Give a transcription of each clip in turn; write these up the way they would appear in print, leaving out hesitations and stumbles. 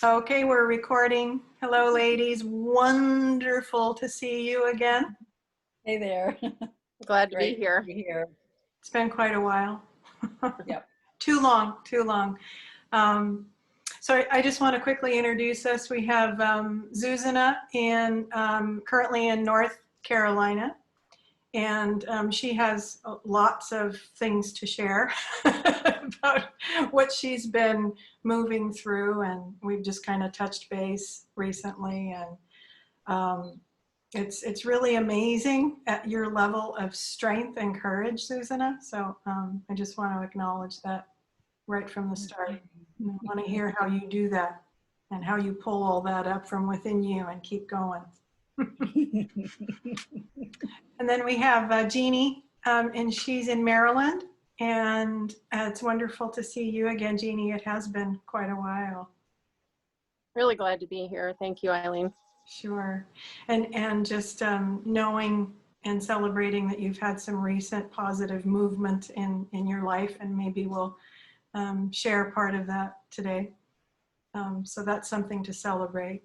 Okay, we're recording. Hello, ladies. Wonderful to see you again. Hey there. Glad to be here. It's been quite a while. Yep. Too long, too long. So I just want to quickly introduce us. We have Zuzanna currently in North Carolina, and she has lots of things to share about what she's been moving through, and we've just kind of touched base recently, and it's really amazing at your level of strength and courage, Zuzanna. So I just want to acknowledge that right from the start. I want to hear how you do that and how you pull all that up from within you and keep going. And then we have Jeannie, and she's in Maryland, and it's wonderful to see you again, Jeannie. It has been quite a while. Really glad to be here. Thank you, Eileen. Sure. And just knowing and celebrating that you've had some recent positive movement in your life, and maybe we'll share part of that today. So that's something to celebrate.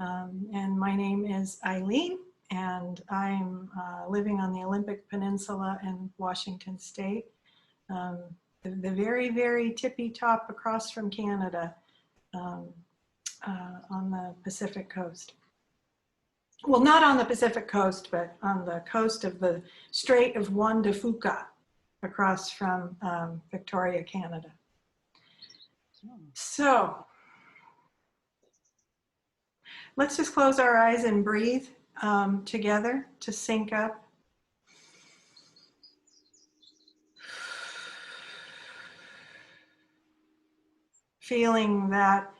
And my name is Eileen, and I'm living on the Olympic Peninsula in Washington State, the very, very tippy top across from Canada, on the Pacific coast. Well, not on the Pacific coast, but on the coast of the Strait of Juan de Fuca, across from Victoria, Canada. So let's just close our eyes and breathe together to sync up. Feeling that,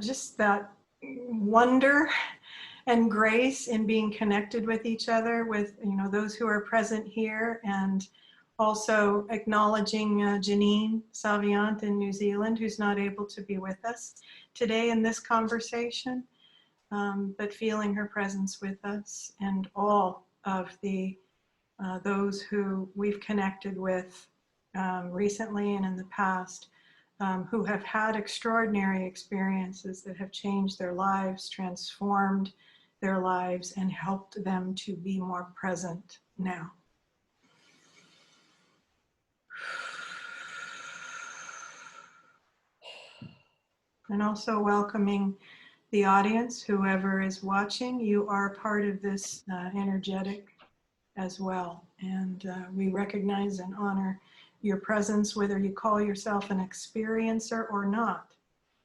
just that wonder and grace in being connected with each other, with those who are present here, and also acknowledging Janine Saviant in New Zealand, who's not able to be with us today in this conversation, but feeling her presence with us, and all of the those who we've connected with recently and in the past, who have had extraordinary experiences that have changed their lives, transformed their lives, and helped them to be more present now. And also welcoming the audience, whoever is watching. You are part of this energetic as well. And we recognize and honor your presence, whether you call yourself an experiencer or not.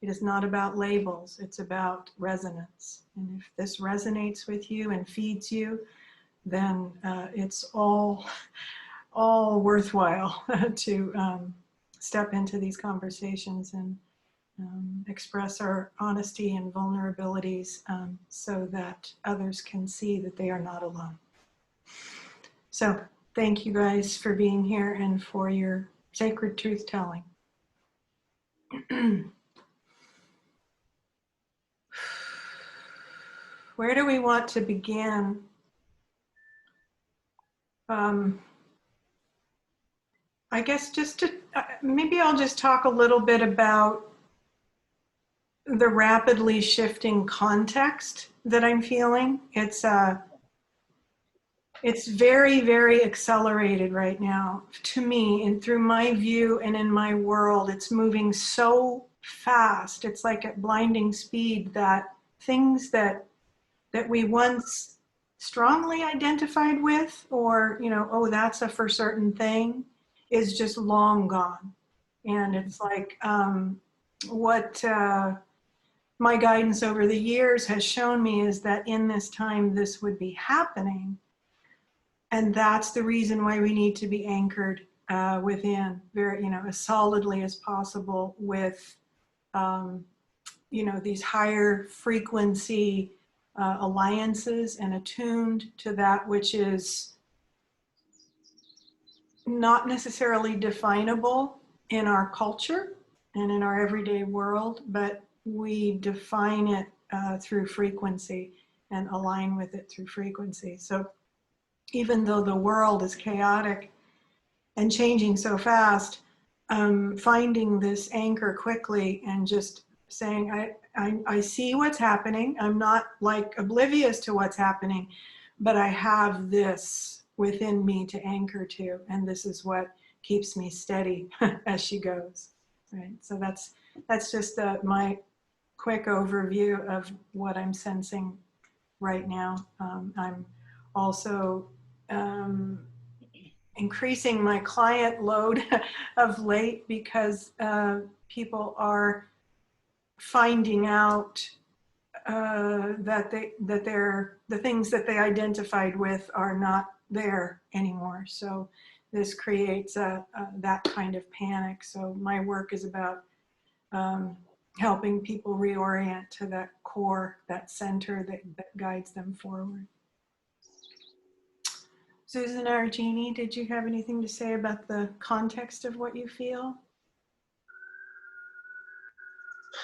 It is not about labels, it's about resonance. And if this resonates with you and feeds you, then it's all worthwhile to step into these conversations and express our honesty and vulnerabilities, so that others can see that they are not alone. So thank you guys for being here and for your sacred truth telling. Where do we want to begin? I guess just to, maybe I'll just talk a little bit about the rapidly shifting context that I'm feeling. It's very, very accelerated right now to me, and through my view and in my world, it's moving so fast. It's like at blinding speed, that things that we once strongly identified with, or, oh, that's a for certain thing, is just long gone. And it's like what my guidance over the years has shown me is that in this time, this would be happening. And that's the reason why we need to be anchored within, very, as solidly as possible with, these higher frequency alliances, and attuned to that which is not necessarily definable in our culture and in our everyday world, but we define it through frequency and align with it through frequency. So even though the world is chaotic and changing so fast, finding this anchor quickly and just saying, I see what's happening. I'm not like oblivious to what's happening, but I have this within me to anchor to, and this is what keeps me steady as she goes. Right. So that's just my quick overview of what I'm sensing right now. I'm also increasing my client load of late because people are finding out that the things that they identified with are not there anymore. So this creates that kind of panic. So my work is about helping people reorient to that core, that center that guides them forward. Zuzanna or Jeannie, did you have anything to say about the context of what you feel?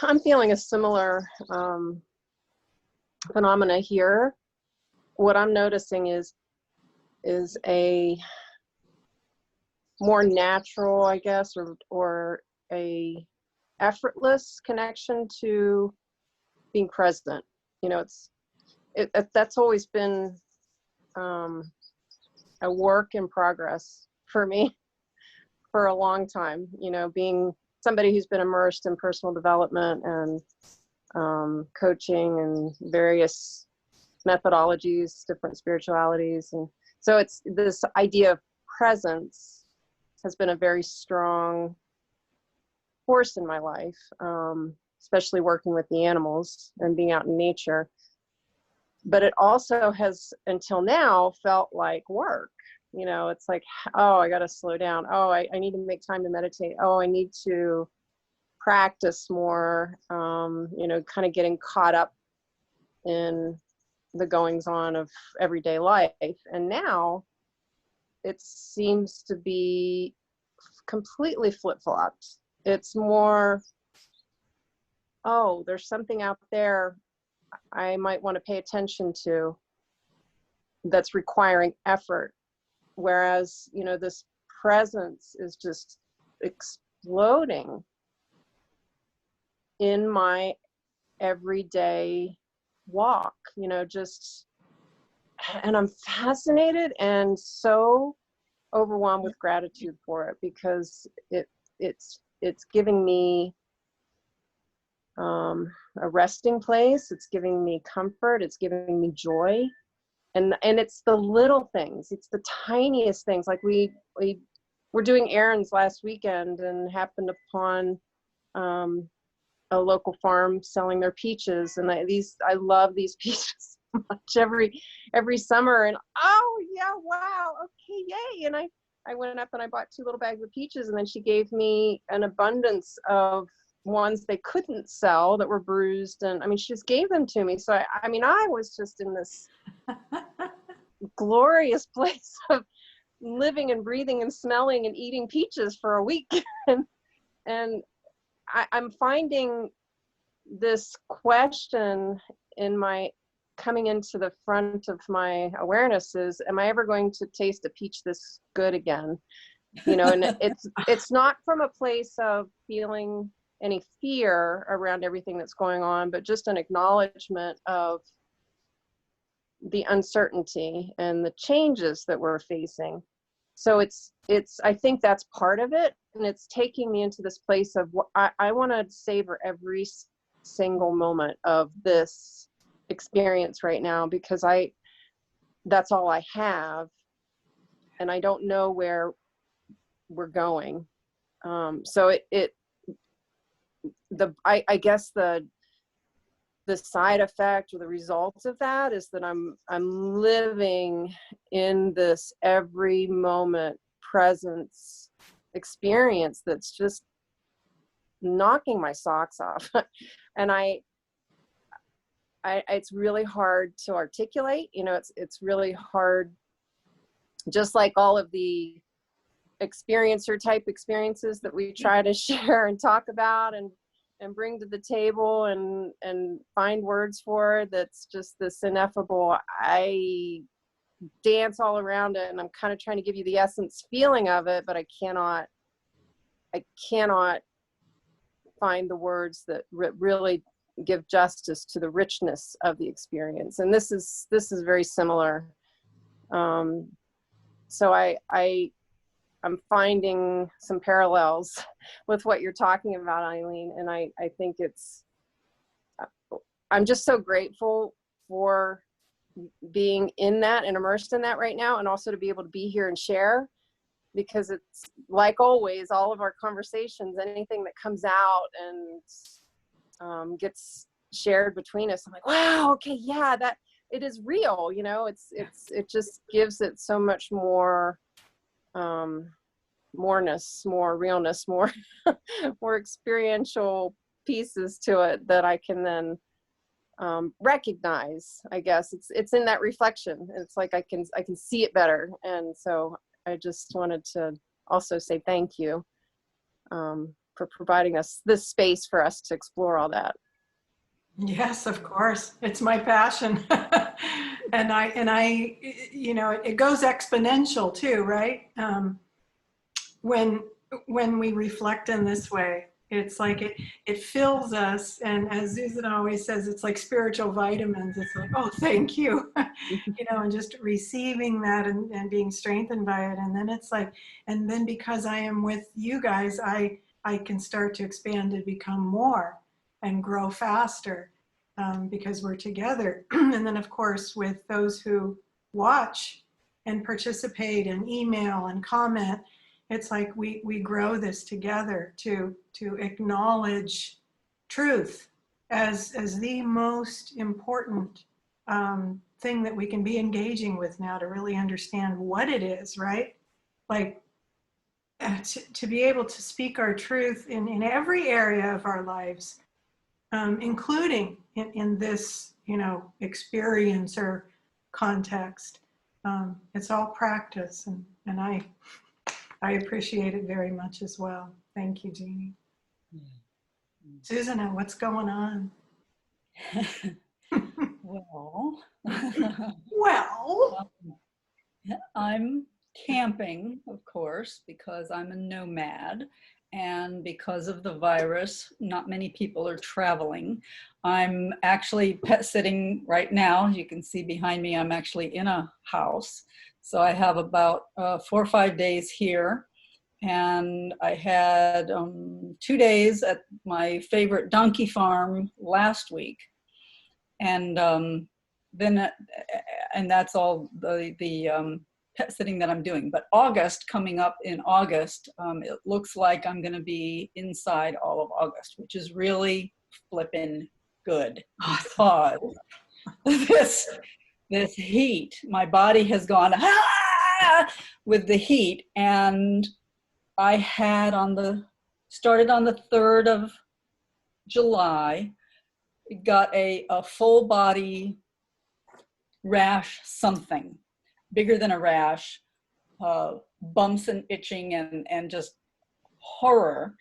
I'm feeling a similar phenomena here. What I'm noticing is a more natural, I guess, or a effortless connection to being present. You know, that's always been a work in progress for me for a long time. You know, being somebody who's been immersed in personal development and coaching and various methodologies, different spiritualities. And so it's this idea of presence has been a very strong force in my life, especially working with the animals and being out in nature. But it also has, until now, felt like work. You know, it's like, oh, I got to slow down. Oh, I need to make time to meditate. Oh, I need to practice more, you know, kind of getting caught up in the goings on of everyday life. And now it seems to be completely flip-flopped. It's more, oh, there's something out there I might want to pay attention to that's requiring effort. Whereas, you know, this presence is just exploding in my everyday walk, you know, just, and I'm fascinated and so overwhelmed with gratitude for it, because it's giving me a resting place. It's giving me comfort. It's giving me joy. And it's the little things. It's the tiniest things. Like we were doing errands last weekend and happened upon a local farm selling their peaches. And I love these peaches so much every summer. And oh yeah, wow, okay, yay. And I went up and I bought 2 little bags of peaches, and then she gave me an abundance of ones they couldn't sell that were bruised. And I mean, she just gave them to me. So I mean, I was just in this glorious place of living and breathing and smelling and eating peaches for a week. and I'm finding this question in my coming into the front of my awareness is, am I ever going to taste a peach this good again? You know, and it's not from a place of feeling any fear around everything that's going on, but just an acknowledgement of the uncertainty and the changes that we're facing. So it's I think that's part of it, and it's taking me into this place of what I want to savor every single moment of this experience right now, because that's all I have, and I don't know where we're going. So I guess the side effect or the results of that is that I'm living in this every moment presence experience that's just knocking my socks off. And it's really hard to articulate, you know, it's really hard, just like all of the experiencer type experiences that we try to share and talk about and bring to the table and find words for. That's just this ineffable, I dance all around it, and I'm kind of trying to give you the essence feeling of it, but I cannot find the words that really give justice to the richness of the experience. And this is very similar. So I'm finding some parallels with what you're talking about, Eileen. And I think I'm just so grateful for being in that and immersed in that right now, and also to be able to be here and share, because it's like always, all of our conversations, anything that comes out and gets shared between us, I'm like, wow, okay, yeah, that it is real, you know. It just gives it so much more moreness, more realness, more more experiential pieces to it that I can then recognize. I guess it's in that reflection. It's like I can see it better. And so I just wanted to also say thank you for providing us this space for us to explore all that. Yes, of course. It's my passion. and I, you know, it goes exponential too, right? When we reflect in this way, it's like it fills us. And as Zuzanna always says, it's like spiritual vitamins. It's like, oh, thank you. You know, and just receiving that and being strengthened by it. And then it's like, and then because I am with you guys, I can start to expand and become more and grow faster because we're together. And then of course, with those who watch and participate and email and comment, it's like we grow this together to acknowledge truth as the most important thing that we can be engaging with now, to really understand what it is, right? Like to be able to speak our truth in every area of our lives, including in this, you know, experience or context. It's all practice, and I appreciate it very much as well. Thank you, Jeannie. Zuzanna, what's going on? Well, Well, I'm camping, of course, because I'm a nomad. And because of the virus, not many people are traveling. I'm actually pet sitting right now. You can see behind me, I'm actually in a house. So I have about 4 or 5 days here. And I had 2 days at my favorite donkey farm last week. And then, and that's all the pet sitting that I'm doing. But August, coming up in August, it looks like I'm gonna be inside all of August, which is really flippin' good. Because this heat, my body has gone with the heat, and I had started on the 3rd of July, got a full body rash, something bigger than a rash, bumps and itching and just horror.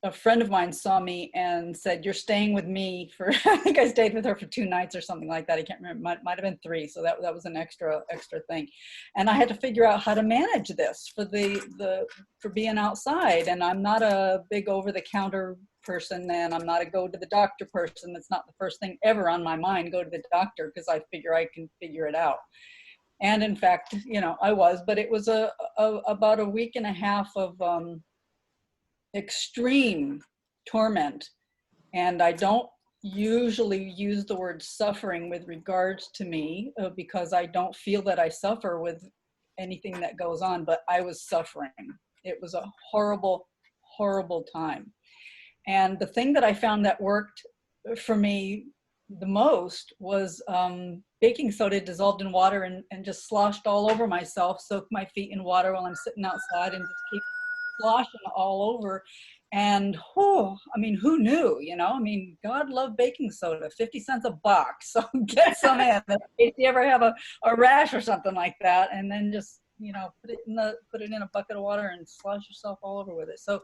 A friend of mine saw me and said, "You're staying with me for," I think I stayed with her for 2 nights or something like that. I can't remember, might have been 3. So that was an extra thing. And I had to figure out how to manage this for for being outside. And I'm not a big over the counter person, and I'm not a go to the doctor person. That's not the first thing ever on my mind, go to the doctor, because I figure I can figure it out. And in fact, you know, I was, but it was about a week and a half of extreme torment. And I don't usually use the word suffering with regards to me because I don't feel that I suffer with anything that goes on, but I was suffering. It was a horrible, horrible time. And the thing that I found that worked for me the most was baking soda dissolved in water and just sloshed all over myself, soaked my feet in water while I'm sitting outside and just keep sloshing all over. And I mean, who knew, you know? I mean, God loved baking soda, 50 cents a box. So get some in if you ever have a rash or something like that, and then just, you know, put it in a bucket of water and slosh yourself all over with it. So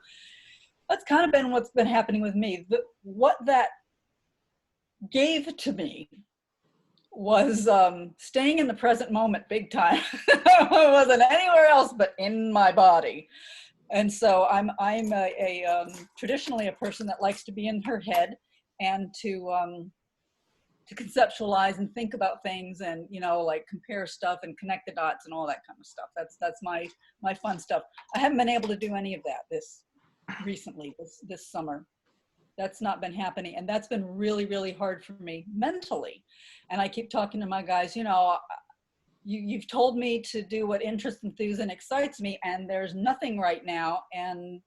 that's kind of been what's been happening with me. What that gave to me was staying in the present moment big time. I wasn't anywhere else but in my body. And so I'm traditionally a person that likes to be in her head and to conceptualize and think about things and, you know, like compare stuff and connect the dots and all that kind of stuff. That's my fun stuff. I haven't been able to do any of that this summer. That's not been happening. And that's been really, really hard for me mentally. And I keep talking to my guys, you know, you've told me to do what interests, enthuses, and excites me, and there's nothing right now. And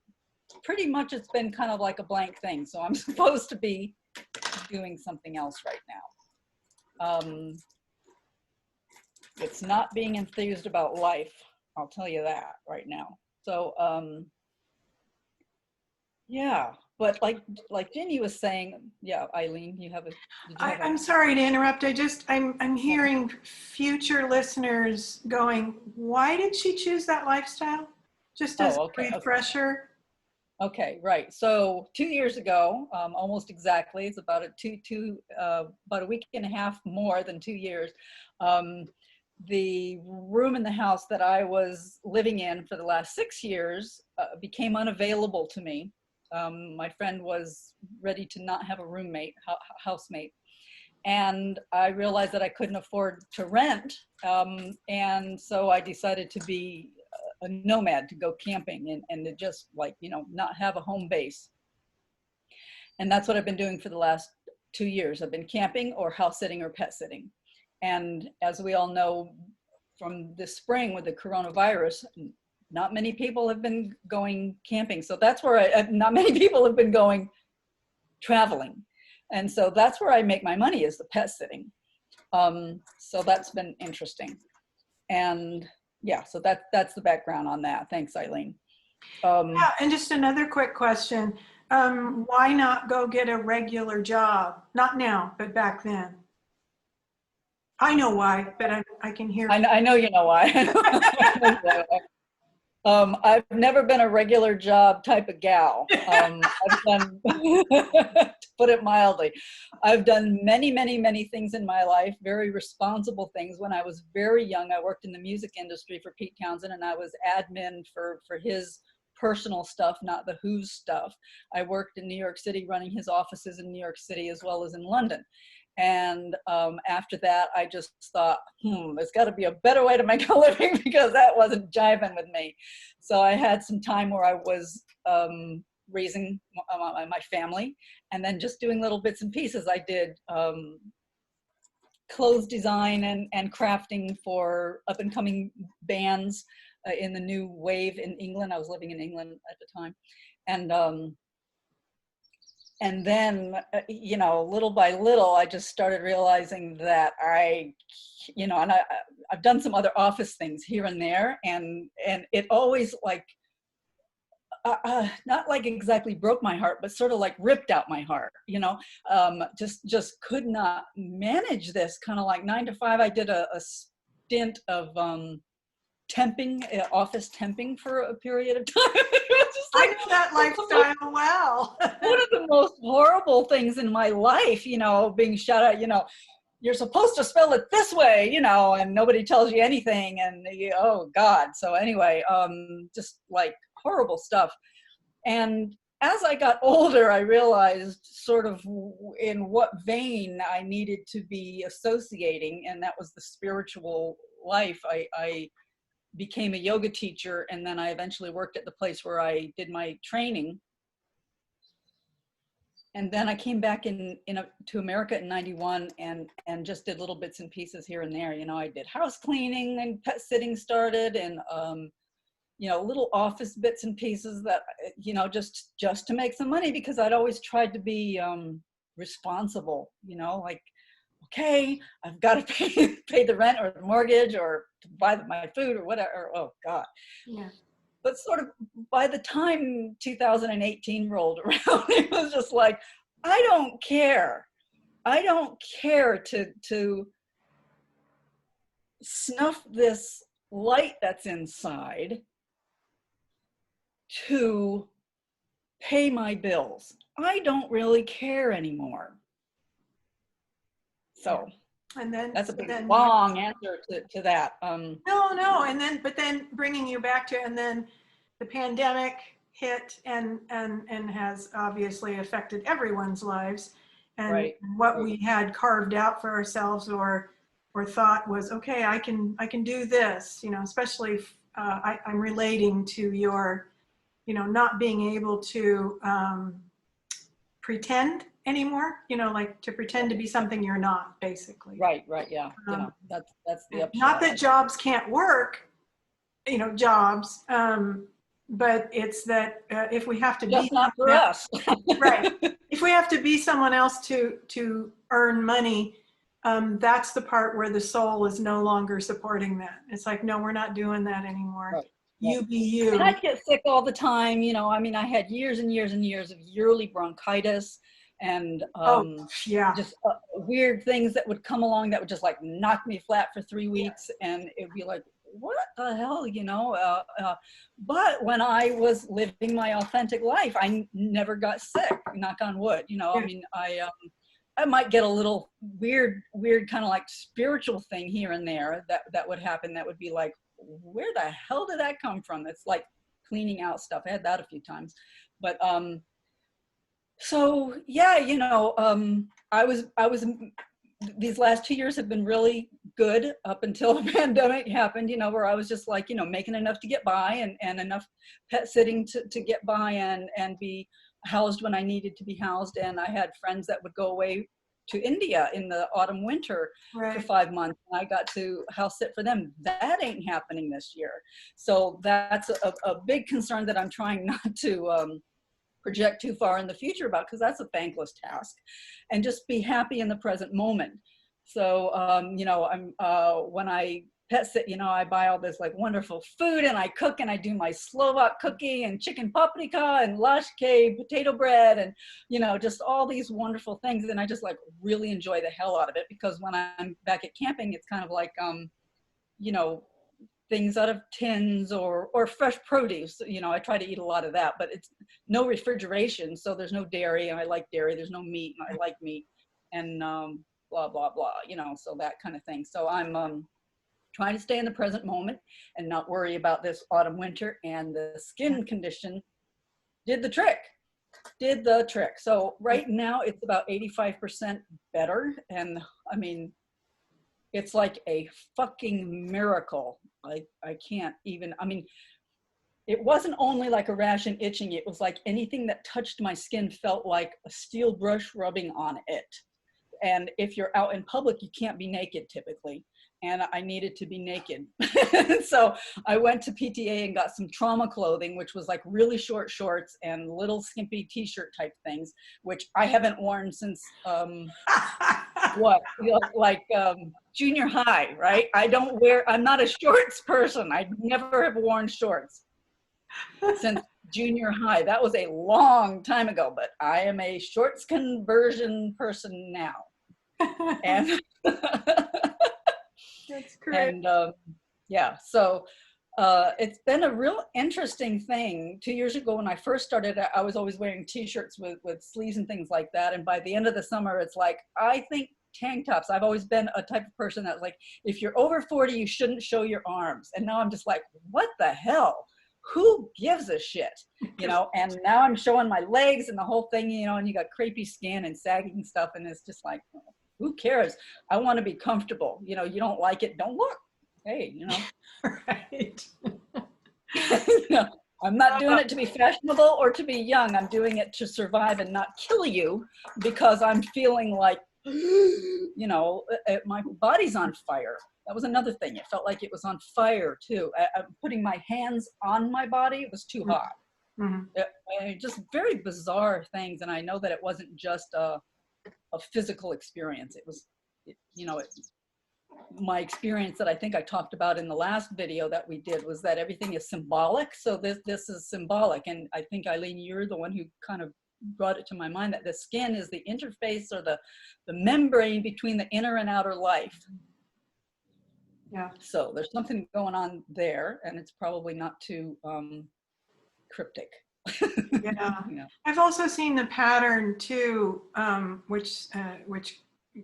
pretty much it's been kind of like a blank thing. So I'm supposed to be doing something else right now. It's not being enthused about life. I'll tell you that right now. So, yeah, but like Ginny was saying, yeah, Eileen, I'm sorry to interrupt. I'm hearing future listeners going, why did she choose that lifestyle? Just as a refresher. Okay, right. So 2 years ago, almost exactly, it's about about a week and a half more than 2 years. The room in the house that I was living in for the last 6 years became unavailable to me. My friend was ready to not have a roommate, housemate. And I realized that I couldn't afford to rent. And so I decided to be a nomad, to go camping and to just, like, you know, not have a home base. And that's what I've been doing for the last 2 years. I've been camping or house sitting or pet sitting. And as we all know, from this spring with the coronavirus, not many people have been going camping. So that's where not many people have been going traveling. And so that's where I make my money, is the pet sitting. So that's been interesting. And yeah, so that's the background on that. Thanks, Eileen. Yeah, and just another quick question. Why not go get a regular job? Not now, but back then. I know why, but I can hear. I know you know why. I've never been a regular job type of gal. I've done, to put it mildly, I've done many, many, many things in my life, very responsible things. When I was very young, I worked in the music industry for Pete Townsend, and I was admin for his personal stuff, not the Who's stuff. I worked in New York City, running his offices in New York City as well as in London. And after that, I just thought, there's got to be a better way to make a living, because that wasn't jiving with me. So I had some time where I was raising my family, and then just doing little bits and pieces. I did clothes design and crafting for up and coming bands in the new wave in England. I was living in England at the time. And then, you know, little by little, I just started realizing that I've done some other office things here and there, and it always, like, not like exactly broke my heart, but sort of like ripped out my heart, you know. Just could not manage this kind of like 9 to 5. I did a stint of temping, office temping for a period of time. I know that lifestyle well. One of the most horrible things in my life, you know, being shut out, you know, you're supposed to spell it this way, you know, and nobody tells you anything, and oh God. So anyway, just like horrible stuff. And as I got older, I realized sort of in what vein I needed to be associating, and that was the spiritual life. I became a yoga teacher, and then I eventually worked at the place where I did my training. And then I came back to America in '91 and just did little bits and pieces here and there. You know, I did house cleaning, and pet sitting started, and you know, little office bits and pieces that, you know, just to make some money, because I'd always tried to be responsible, you know, like, okay, I've got to pay the rent or the mortgage or to buy my food or whatever. Oh God. Yeah. But sort of by the time 2018 rolled around, it was just like, I don't care. I don't care to snuff this light that's inside to pay my bills. I don't really care anymore. So And then that's a big long answer to that. No, and then, but then bringing you back to, and then the pandemic hit and has obviously affected everyone's lives. And Right. what Right. we had carved out for ourselves or thought was, okay, I can do this, you know, especially I'm relating to your, you know, not being able to pretend anymore, you know, like to pretend to be something you're not, basically. Right, right, yeah. You know, that's the Not upshot. that jobs can't work, you know, jobs, but it's that if we have to be Just not for us. right, if we have to be someone else to earn money, that's the part where the soul is no longer supporting that. It's like, no, we're not doing that anymore. Right. You be you. And I'd get sick all the time, you know. I mean, I had years and years and years of yearly bronchitis and Yeah. just weird things that would come along that would just like knock me flat for 3 weeks. And it'd be like, what the hell, you know? But when I was living my authentic life, I never got sick, knock on wood, you know. Yeah. I mean, I might get a little weird kind of like spiritual thing here and there that would happen. That would be like, where the hell did that come from? It's like cleaning out stuff. I had that a few times, but so yeah, you know, I was these last 2 years have been really good up until the pandemic happened, you know, where I was just like, you know, making enough to get by and enough pet sitting to get by and be housed when I needed to be housed. And I had friends that would go away to India in the autumn winter Right. for 5 months. And I got to house sit for them. That ain't happening this year. So that's a big concern that I'm trying not to project too far in the future about, because that's a thankless task, and just be happy in the present moment. So, you know, when I pet sit, you know, I buy all this like wonderful food and I cook and I do my Slovak cookie and chicken paprika and lashke potato bread and, you know, just all these wonderful things. And I just like really enjoy the hell out of it, because when I'm back at camping, it's kind of like, you know, things out of tins or fresh produce. You know, I try to eat a lot of that, but it's no refrigeration. So there's no dairy, and I like dairy. There's no meat, and I like meat, and blah, blah, blah, you know, so that kind of thing. So I'm trying to stay in the present moment and not worry about this autumn, winter, and the skin condition did the trick. So right now it's about 85% better. And I mean, it's like a fucking miracle. I can't even, I mean, it wasn't only like a rash and itching. It was like anything that touched my skin felt like a steel brush rubbing on it. And if you're out in public, you can't be naked typically. And I needed to be naked. So I went to PTA and got some trauma clothing, which was like really short shorts and little skimpy t-shirt type things, which I haven't worn since, what, you know, like junior high, right? I'm not a shorts person. I never have worn shorts since junior high. That was a long time ago, but I am a shorts conversion person now. And That's great. and yeah, so it's been a real interesting thing. 2 years ago when I first started, I was always wearing t-shirts with sleeves and things like that. And by the end of the summer, it's like, I think tank tops. I've always been a type of person that's like, if you're over 40, you shouldn't show your arms. And now I'm just like, what the hell? Who gives a shit? You know, and now I'm showing my legs and the whole thing, you know, and you got crepey skin and sagging stuff. And it's just like, who cares? I want to be comfortable. You know, you don't like it, don't look. Hey, you know. Right. You know, I'm not doing it to be fashionable or to be young. I'm doing it to survive and not kill you, because I'm feeling like, you know, my body's on fire. That was another thing. It felt like it was on fire too. I'm putting my hands on my body. It was too hot. Mm-hmm. Just very bizarre things. And I know that it wasn't just a physical experience. It was, you know, my experience that I think I talked about in the last video that we did was that everything is symbolic. So this is symbolic. And I think, Eileen, you're the one who kind of brought it to my mind that the skin is the interface or the membrane between the inner and outer life. Yeah. So there's something going on there, and it's probably not too cryptic. Yeah. Yeah. I've also seen the pattern too, which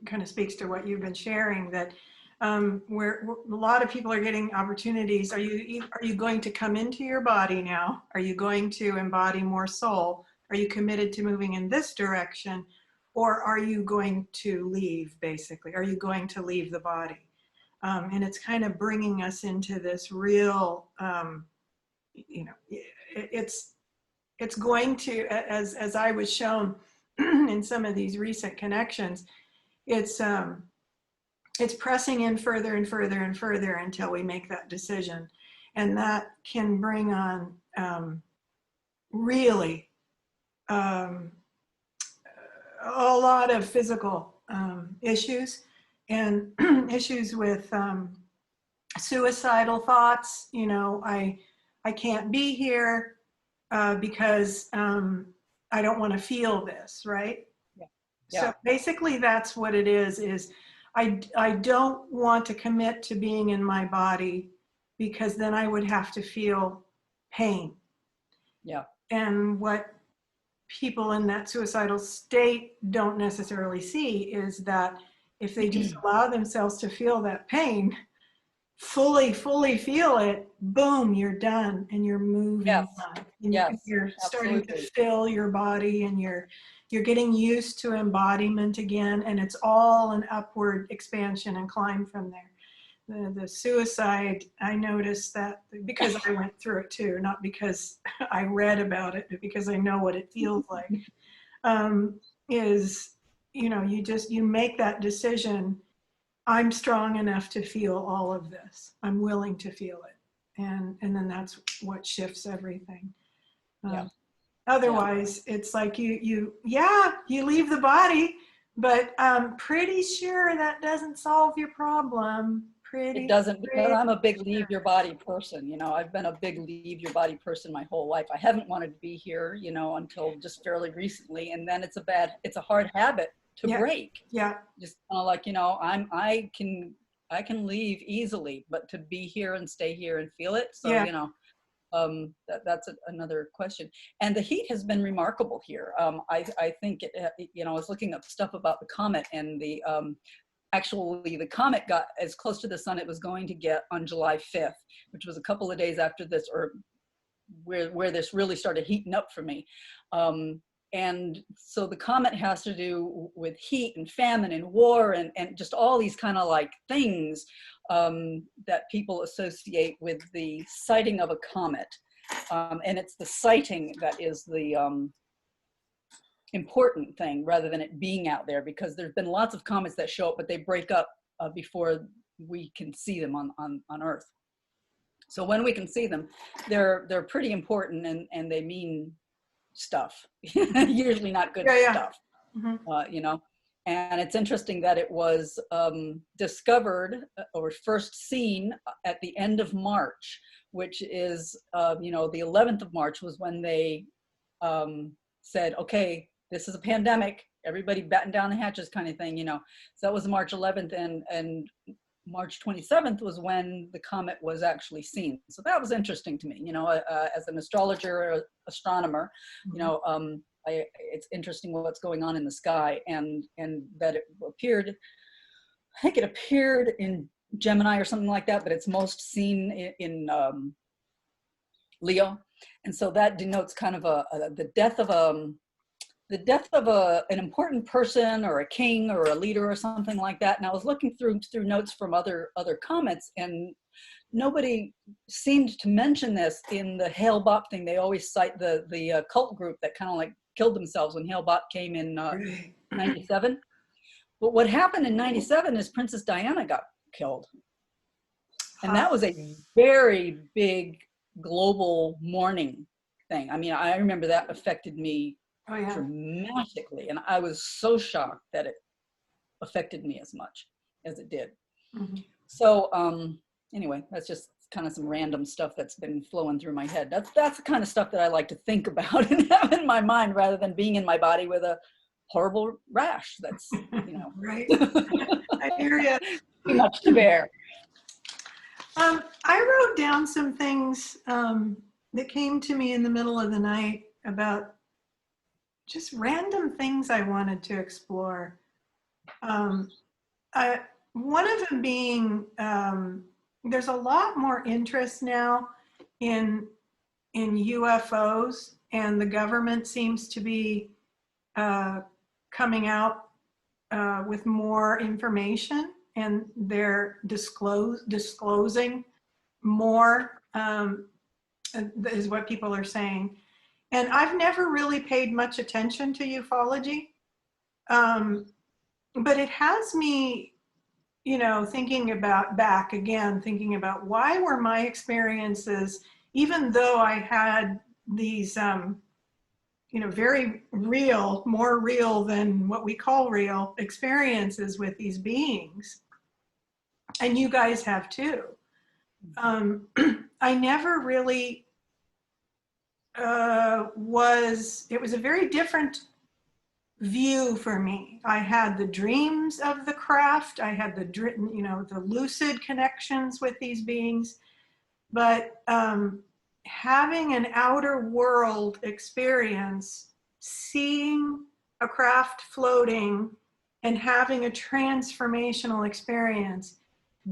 kind of speaks to what you've been sharing, that where a lot of people are getting opportunities. Are you going to come into your body now? Are you going to embody more soul? Are you committed to moving in this direction? Or are you going to leave, basically? Are you going to leave the body? And it's kind of bringing us into this real, it's going to, as I was shown in some of these recent connections, it's pressing in further and further and further until we make that decision. And that can bring on really a lot of physical issues and issues with suicidal thoughts. I can't be here because I don't want to feel this, right? Yeah. So basically that's what it is I don't want to commit to being in my body because then I would have to feel pain. Yeah. And what people in that suicidal state don't necessarily see is that if they just allow themselves to feel that pain, fully feel it, boom, you're done and you're moving Yes. on. And Yes, you're starting to absolutely. fill your body and you're getting used to embodiment again, and it's all an upward expansion and climb from there. The suicide, I noticed that because I went through it too, not because I read about it, but because I know what it feels like, is, you make that decision. I'm strong enough to feel all of this. I'm willing to feel it. And then that's what shifts everything. Yeah. Otherwise, it's like you leave the body, but I'm pretty sure that doesn't solve your problem. It doesn't, because I'm a big leave your body person. I've been a big leave your body person my whole life. I haven't wanted to be here, until just fairly recently. And then it's a hard habit to break. Yeah. Just kind of like, I can leave easily, but to be here and stay here and feel it. So, that's another question. And the heat has been remarkable here. I think, I was looking up stuff about the comet, and actually the comet got as close to the sun it was going to get on July 5th, which was a couple of days after this, or where this really started heating up for me. And so the comet has to do with heat and famine and war and just all these kind of like things that people associate with the sighting of a comet. And it's the sighting that is the important thing rather than it being out there, because there's been lots of comets that show up, but they break up before we can see them on Earth. So when we can see them, they're pretty important, and they mean stuff, usually not good stuff. Mm-hmm. And it's interesting that it was discovered or first seen at the end of March, which is, the 11th of March was when they said, okay, this is a pandemic, everybody batten down the hatches kind of thing, So that was March 11th, and March 27th was when the comet was actually seen. So that was interesting to me, as an astrologer, or astronomer, mm-hmm. It's interesting what's going on in the sky, and that it appeared, I think it appeared in Gemini or something like that, but it's most seen in Leo. And so that denotes kind of the death of an important person or a king or a leader or something like that. And I was looking through notes from other comets, and nobody seemed to mention this in the Hale-Bopp thing. They always cite the cult group that kind of like killed themselves when Hale-Bopp came in 97. But what happened in 97 is Princess Diana got killed. And that was a very big global mourning thing. I mean, I remember that affected me dramatically, and I was so shocked that it affected me as much as it did. Mm-hmm. So anyway, that's just kind of some random stuff that's been flowing through my head. That's the kind of stuff that I like to think about and have in my mind, rather than being in my body with a horrible rash that's, right. I hear you. Too much to bear. I wrote down some things that came to me in the middle of the night about just random things I wanted to explore. one of them being, there's a lot more interest now in UFOs, and the government seems to be coming out with more information, and they're disclosing more, is what people are saying. And I've never really paid much attention to ufology, but it has me, thinking about thinking about why were my experiences, even though I had these, very real, more real than what we call real experiences with these beings, and you guys have too. I never really it was a very different view for me. I had the dreams of the craft. I had the lucid connections with these beings, but having an outer world experience, seeing a craft floating and having a transformational experience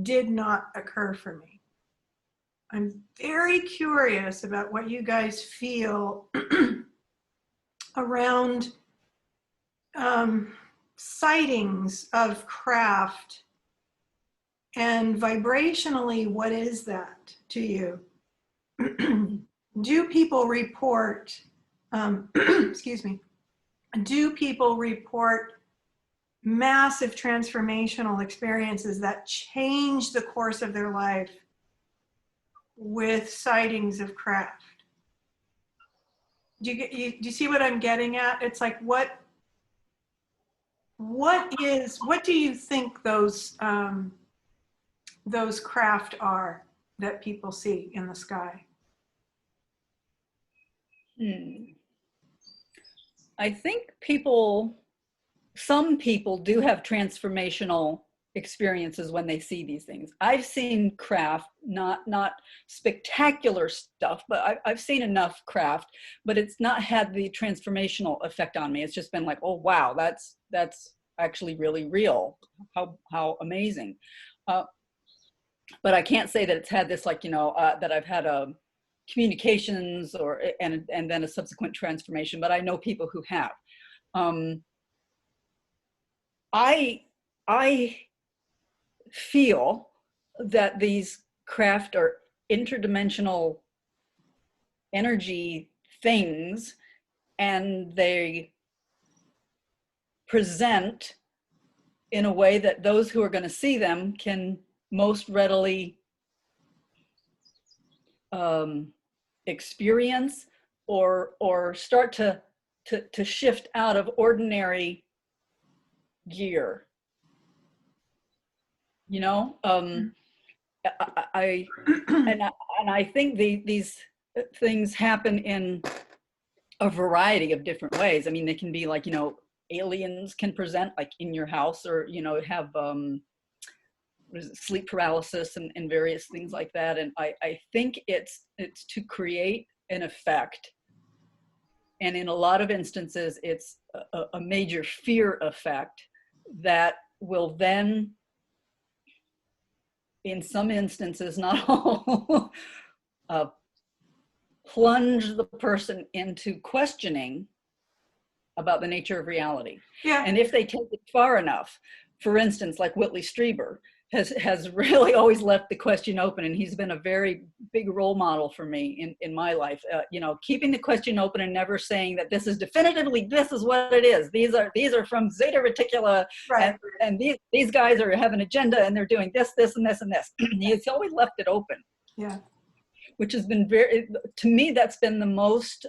did not occur for me. I'm very curious about what you guys feel around sightings of craft, and vibrationally, what is that to you? Do people report, excuse me, do people report massive transformational experiences that change the course of their life with sightings of craft? Do you see what I'm getting at? It's like, what do you think those craft are that people see in the sky? I think some people do have transformational experiences when they see these things. I've seen craft, not spectacular stuff, but I've seen enough craft, but it's not had the transformational effect on me. It's just been like, oh wow, that's actually really real. How amazing. But I can't say that it's had this, like, that I've had communications and then a subsequent transformation, but I know people who have. I feel that these craft are interdimensional energy things, and they present in a way that those who are going to see them can most readily experience or start to shift out of ordinary gear. I think these things happen in a variety of different ways. I mean, they can be like, aliens can present like in your house, or have sleep paralysis and various things like that. And I think it's to create an effect, and in a lot of instances it's a major fear effect that will then, in some instances, not all, plunge the person into questioning about the nature of reality. Yeah. And if they take it far enough, for instance, like Whitley Strieber has really always left the question open, and he's been a very big role model for me in my life. Keeping the question open and never saying that this is definitively, this is what it is. These are from Zeta Reticula, right. and these guys have an agenda, and they're doing this, and this, and this. He's always left it open. Yeah. Which has been to me, that's been the most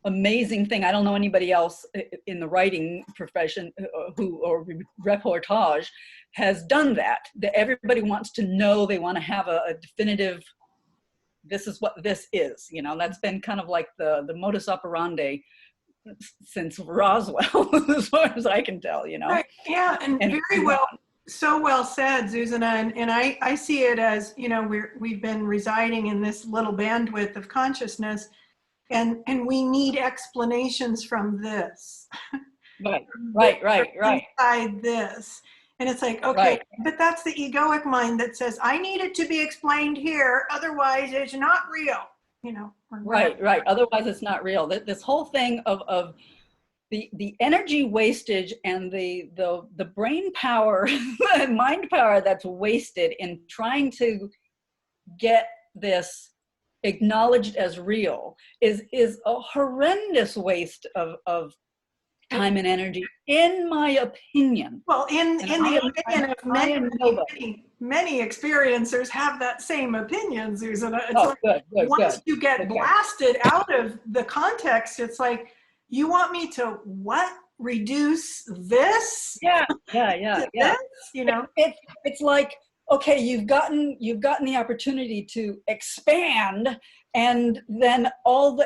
amazing thing. I don't know anybody else in the writing profession or reportage has done that everybody wants to know. They want to have a definitive, this is what this is. That's been kind of like the modus operandi since Roswell, as far as I can tell. Right. Yeah, and very well. So well said, Zuzanna. And I see it as, we've been residing in this little bandwidth of consciousness, and we need explanations from this. Right. Inside this. And it's like, okay, Right. but that's the egoic mind that says, I need it to be explained here, otherwise it's not real, you know, or whatever. Right, right. Otherwise, it's not real. This whole thing of the energy wastage and the brain power and mind power that's wasted in trying to get this acknowledged as real is a horrendous waste of time and energy, in my opinion. Well, in the opinion of I am many experiencers have that same opinion, Zuzanna. It's oh, like, good, once you get okay. blasted out of the context, it's like, you want me to what? Reduce this? Yeah. This? You know? It's like, okay, you've gotten the opportunity to expand, and then all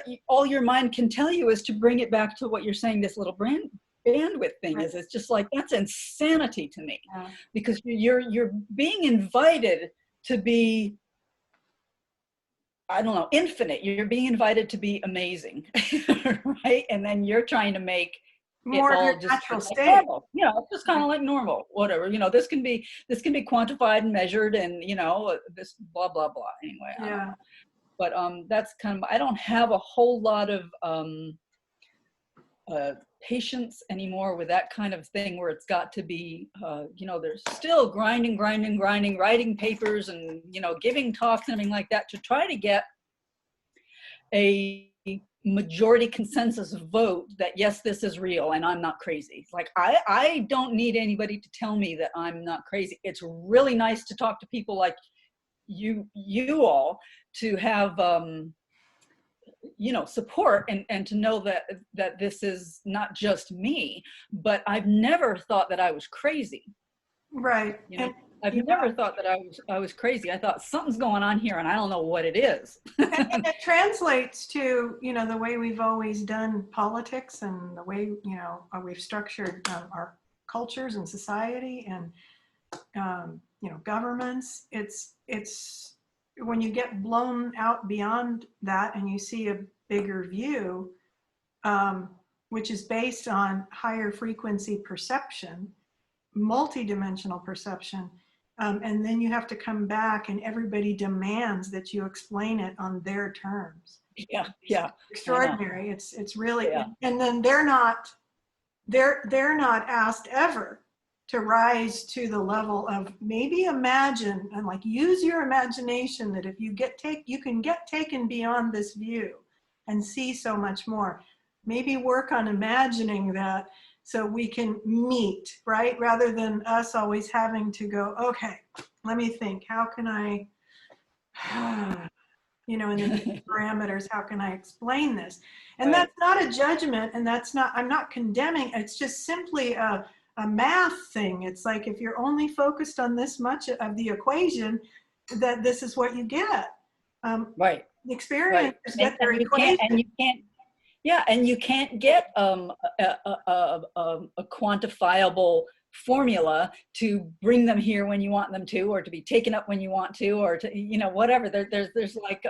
your mind can tell you is to bring it back to what you're saying, this little bandwidth thing is. It's just like, that's insanity to me. Yeah. Because you're being invited to be, I don't know, infinite. You're being invited to be amazing, right? And then you're trying to make More it of all your just natural like state. normal. You know, it's just kind of like normal, whatever. You know, this can be quantified and measured, and you know, this blah blah blah. Anyway, I don't know. But that's kind of, I don't have a whole lot of patience anymore with that kind of thing, where it's got to be, you know, there's still grinding, writing papers and, you know, giving talks and everything like that to try to get a majority consensus vote that yes, this is real and I'm not crazy. Like, I don't need anybody to tell me that I'm not crazy. It's really nice to talk to people like you all, to have you know, support and to know that this is not just me. But I've never thought that I was crazy. Right. You know, I've never thought that I was crazy. I thought something's going on here and I don't know what it is. And it translates to, you know, the way we've always done politics, and the way, you know, we've structured our cultures and society, and you know, governments. It's when you get blown out beyond that and you see a bigger view, which is based on higher frequency perception, multidimensional perception, and then you have to come back and everybody demands that you explain it on their terms. Yeah. Extraordinary. It's really, and then they're not asked ever to rise to the level of, maybe imagine, and like, use your imagination, that if you you can get taken beyond this view and see so much more. Maybe work on imagining that, so we can meet, right? Rather than us always having to go, okay, let me think, how can I, you know, in the parameters, how can I explain this? And Right. that's not a judgment, and that's not, I'm not condemning, it's just simply a math thing. It's like, if you're only focused on this much of the equation, that this is what you get. Right. Experiencers Right. get their equation. And you can't get a quantifiable formula to bring them here when you want them to, or to be taken up when you want to, or to, you know, whatever. There's like,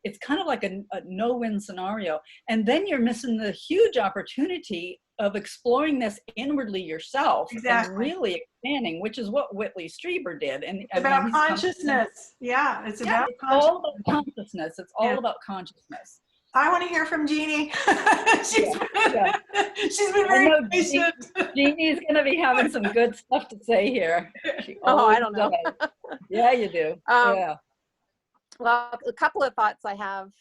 it's kind of like a no-win scenario. And then you're missing the huge opportunity of exploring this inwardly yourself. Exactly. And really expanding, which is what Whitley Strieber did. And it's about consciousness. Yeah, it's about all about consciousness. It's all about consciousness. I want to hear from Jeannie. She's been very patient. Jeannie's going to be having some good stuff to say here. I don't know. Yeah, you do. Yeah. Well, a couple of thoughts I have.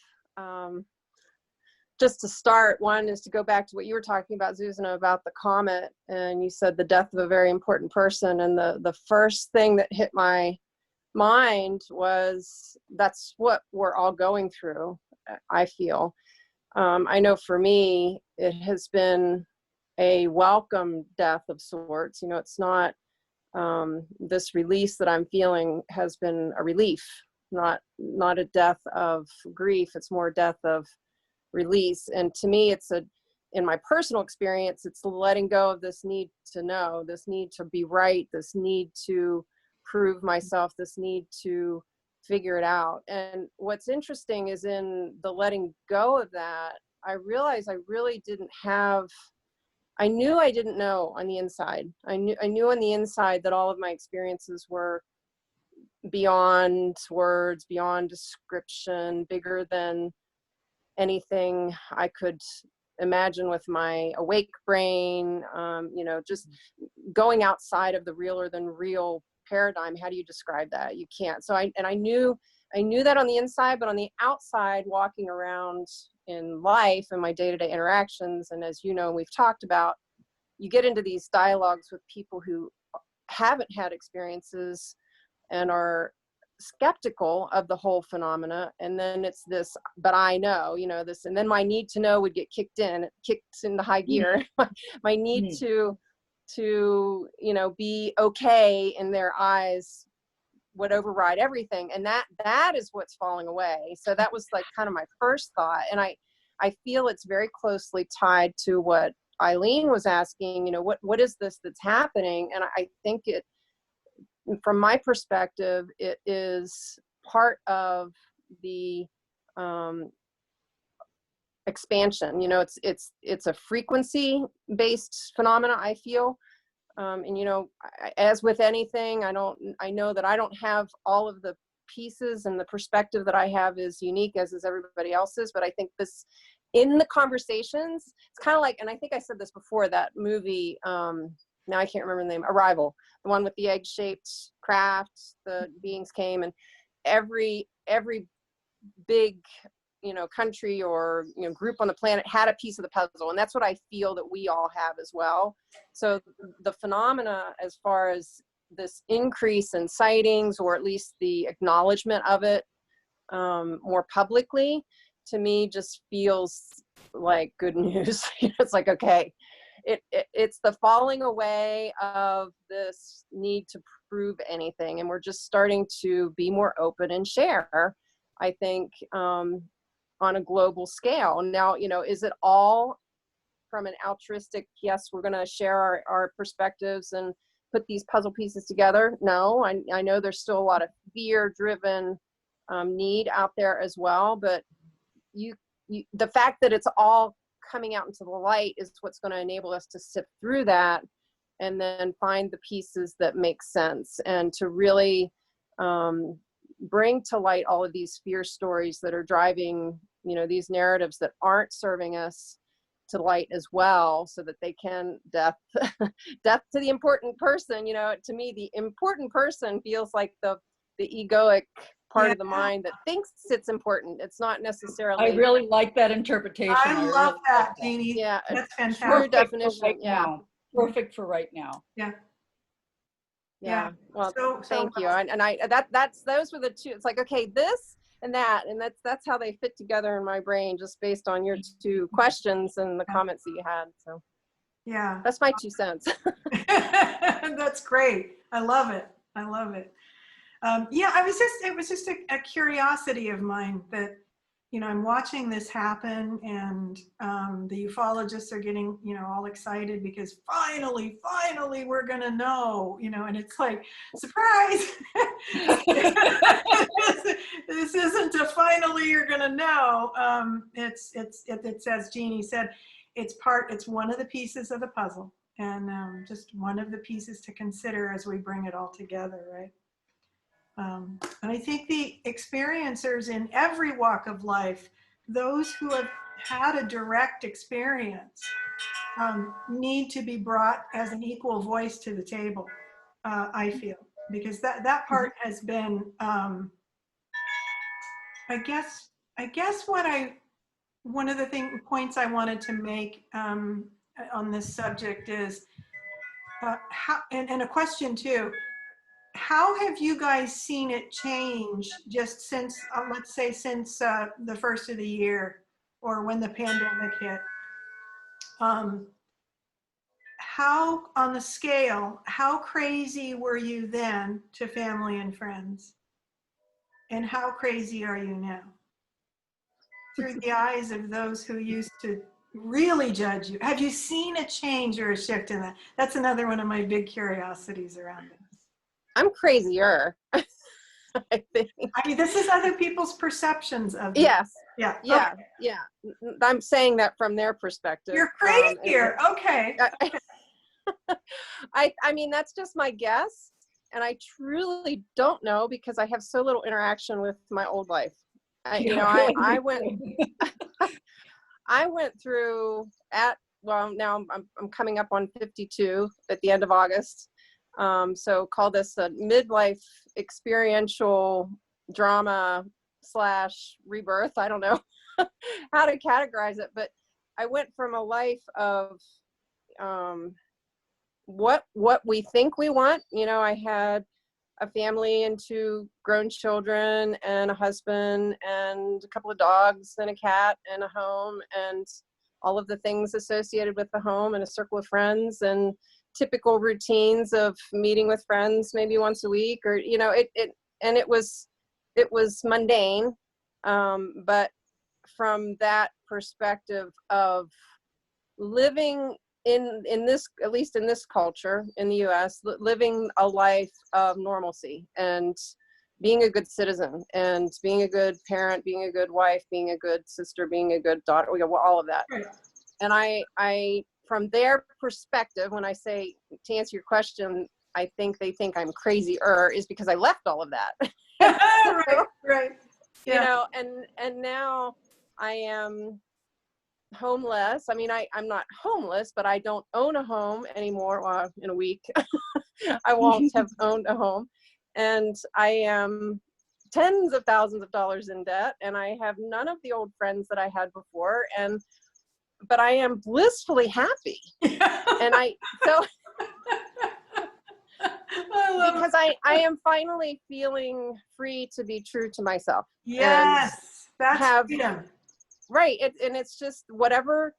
Just to start, one is to go back to what you were talking about, Zuzanna, about the comet, and you said the death of a very important person, and the first thing that hit my mind was, that's what we're all going through, I feel. I know for me, it has been a welcome death of sorts. You know, it's not, this release that I'm feeling has been a relief, not a death of grief. It's more a death of release. And to me, in my personal experience, it's letting go of this need to know, this need to be right, this need to prove myself, this need to figure it out. And what's interesting is, in the letting go of that, I realized I really didn't have I knew I didn't know on the inside. I knew on the inside that all of my experiences were beyond words, beyond description, bigger than anything I could imagine with my awake brain. You know, just going outside of the realer than real paradigm. How do you describe that? You can't. So I knew that on the inside, but on the outside, walking around in life and my day-to-day interactions, and as you know, we've talked about, you get into these dialogues with people who haven't had experiences and are skeptical of the whole phenomena. And then it's this, but I know, you know, this, and then my need to know would get kicked into high gear. My need to, you know, be okay in their eyes would override everything. And that is what's falling away. So that was like kind of my first thought. And I feel it's very closely tied to what Eileen was asking, you know, what is this that's happening? And I think it, from my perspective, it is part of the expansion. You know, it's a frequency based phenomena, I feel. And, you know, as with anything, I know that I don't have all of the pieces, and the perspective that I have is unique, as is everybody else's. But I think this, in the conversations, it's kind of like, and I think I said this before, that movie, now I can't remember the name, Arrival, the one with the egg-shaped craft, the beings came, and every big, you know, country or, you know, group on the planet had a piece of the puzzle. And that's what I feel that we all have as well. So the phenomena, as far as this increase in sightings, or at least the acknowledgement of it more publicly, to me just feels like good news. It's like, okay, it's the falling away of this need to prove anything. And we're just starting to be more open and share, I think, on a global scale. Now, you know, is it all from an altruistic, yes, we're going to share our perspectives and put these puzzle pieces together? No, I know there's still a lot of fear-driven need out there as well, but the fact that it's all coming out into the light is what's going to enable us to sift through that and then find the pieces that make sense, and to really bring to light all of these fear stories that are driving, you know, these narratives that aren't serving us to light as well, so that they can death to the important person. You know, to me, the important person feels like the egoic part of the mind that thinks it's important. It's not necessarily. I really like that interpretation. I love that, Jeannie. Yeah, that's fantastic. True definition. Right now. Perfect for right now. Yeah. Well, so thank you. well. And those were the two. It's like, okay, this and that, and that's how they fit together in my brain, just based on your two questions and the comments that you had. So yeah, that's my 2 cents. That's great. I love it. Yeah, it was just a curiosity of mine that, you know, I'm watching this happen, and the ufologists are getting, you know, all excited because finally we're going to know, you know, and it's like, surprise. This isn't a finally you're going to know. It's as Jeannie said, it's one of the pieces of the puzzle, and just one of the pieces to consider as we bring it all together, right? And I think the experiencers in every walk of life, those who have had a direct experience, need to be brought as an equal voice to the table, I feel, because that part has been, I guess one of the points I wanted to make on this subject is, how, and a question too, how have you guys seen it change just since, let's say, since the first of the year, or when the pandemic hit? How, on the scale, how crazy were you then to family and friends? And how crazy are you now? Through the eyes of those who used to really judge you. Have you seen a change or a shift in that? That's another one of my big curiosities around it. I'm crazier. I think. I mean, this is other people's perceptions of it. Yes. Yeah. Yeah. Okay. Yeah. I'm saying that from their perspective. You're crazier. Okay. I mean, that's just my guess. And I truly don't know because I have so little interaction with my old life. I went through now I'm coming up on 52 at the end of August. So call this a midlife experiential drama / rebirth. I don't know how to categorize it, but I went from a life of what we think we want. I had a family and 2 grown children and a husband and a couple of dogs and a cat and a home and all of the things associated with the home and a circle of friends and typical routines of meeting with friends maybe once a week, or it was mundane, but from that perspective of living in this, at least in this culture in the US, living a life of normalcy and being a good citizen and being a good parent, being a good wife, being a good sister, being a good daughter, all of that. Right. And I from their perspective, when I say, to answer your question, I think they think I'm crazier, is because I left all of that. Right. Yeah. And now I am homeless. I mean, I'm not homeless, but I don't own a home anymore. Well, in a week, I won't have owned a home. And I am tens of thousands of dollars in debt, and I have none of the old friends that I had before. But I am blissfully happy. And because I am finally feeling free to be true to myself. Yes, that's freedom. Right. And it's just whatever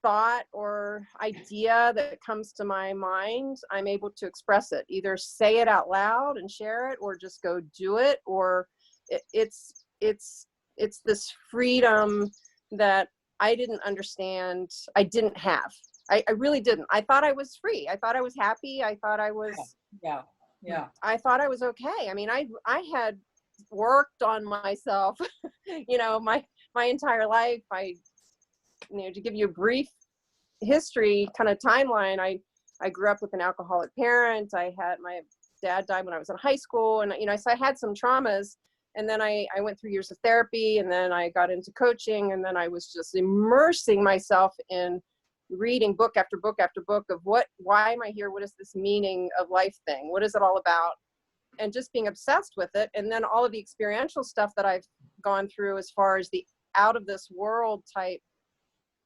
thought or idea that comes to my mind, I'm able to express it, either say it out loud and share it, or just go do it. Or it's this freedom that I didn't understand. I didn't have. I really didn't. I thought I was free. I thought I was happy. I thought I was. Yeah. I thought I was okay. I mean, I had worked on myself, my entire life. To give you a brief history kind of timeline, I grew up with an alcoholic parent. My dad died when I was in high school, and so I had some traumas. And then I went through years of therapy, and then I got into coaching, and then I was just immersing myself in reading book after book after book of why am I here? What is this meaning of life thing? What is it all about? And just being obsessed with it. And then all of the experiential stuff that I've gone through as far as the out of this world type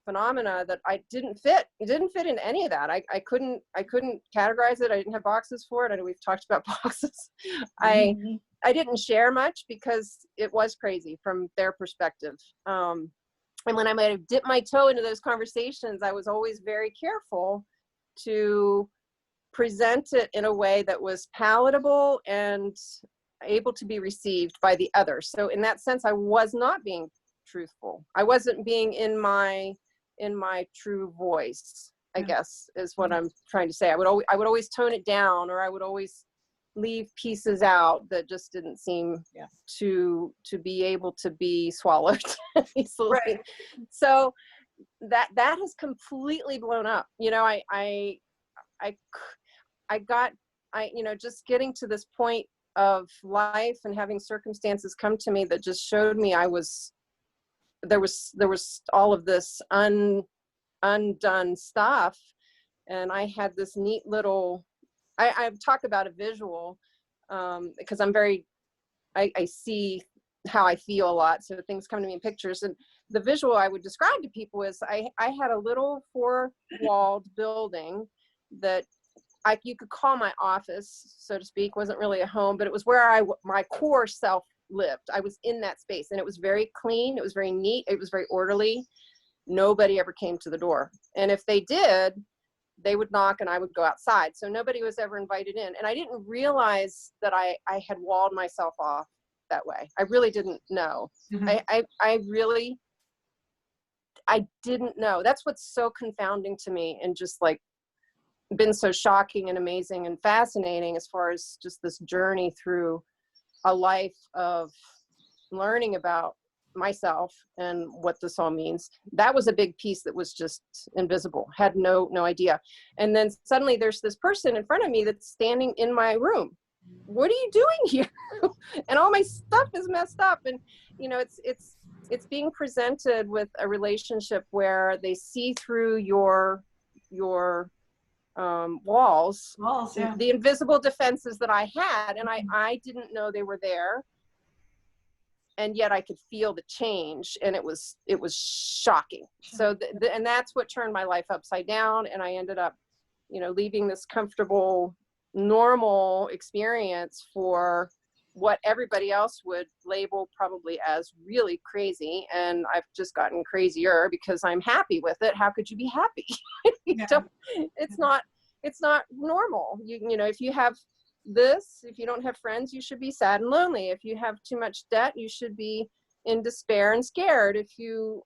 phenomena that it didn't fit in any of that. I couldn't categorize it. I didn't have boxes for it. I know we've talked about boxes. I didn't share much because it was crazy from their perspective. And when I might have dipped my toe into those conversations, I was always very careful to present it in a way that was palatable and able to be received by the other. So in that sense, I was not being truthful. I wasn't being in my true voice, I guess, is what I'm trying to say. I would always tone it down, or I would always leave pieces out that just didn't seem to be able to be swallowed easily. Right. So that has completely blown up. Just getting to this point of life and having circumstances come to me that just showed me there was all of this undone stuff. And I had this neat little, I talk about a visual because I see how I feel a lot. So things come to me in pictures, and the visual I would describe to people is I had a little 4-walled building that you could call my office, so to speak. Wasn't really a home, but it was where my core self lived. I was in that space, and it was very clean. It was very neat. It was very orderly. Nobody ever came to the door. And if they did, they would knock and I would go outside. So nobody was ever invited in. And I didn't realize that I had walled myself off that way. I really didn't know. Mm-hmm. I didn't know. That's what's so confounding to me, and just like been so shocking and amazing and fascinating as far as just this journey through a life of learning about myself and what this all means. That was a big piece that was just invisible, had no idea. And then suddenly there's this person in front of me that's standing in my room. What are you doing here? And all my stuff is messed up. And you know, it's being presented with a relationship where they see through your walls, Yeah. the invisible defenses that I had, and I didn't know they were there. And yet I could feel the change, and it was shocking. So, and that's what turned my life upside down. And I ended up, you know, leaving this comfortable, normal experience for what everybody else would label probably as really crazy. And I've just gotten crazier because I'm happy with it. How could you be happy? It's not normal. You know, if you have this, if you don't have friends, you should be sad and lonely. If you have too much debt, you should be in despair and scared. If you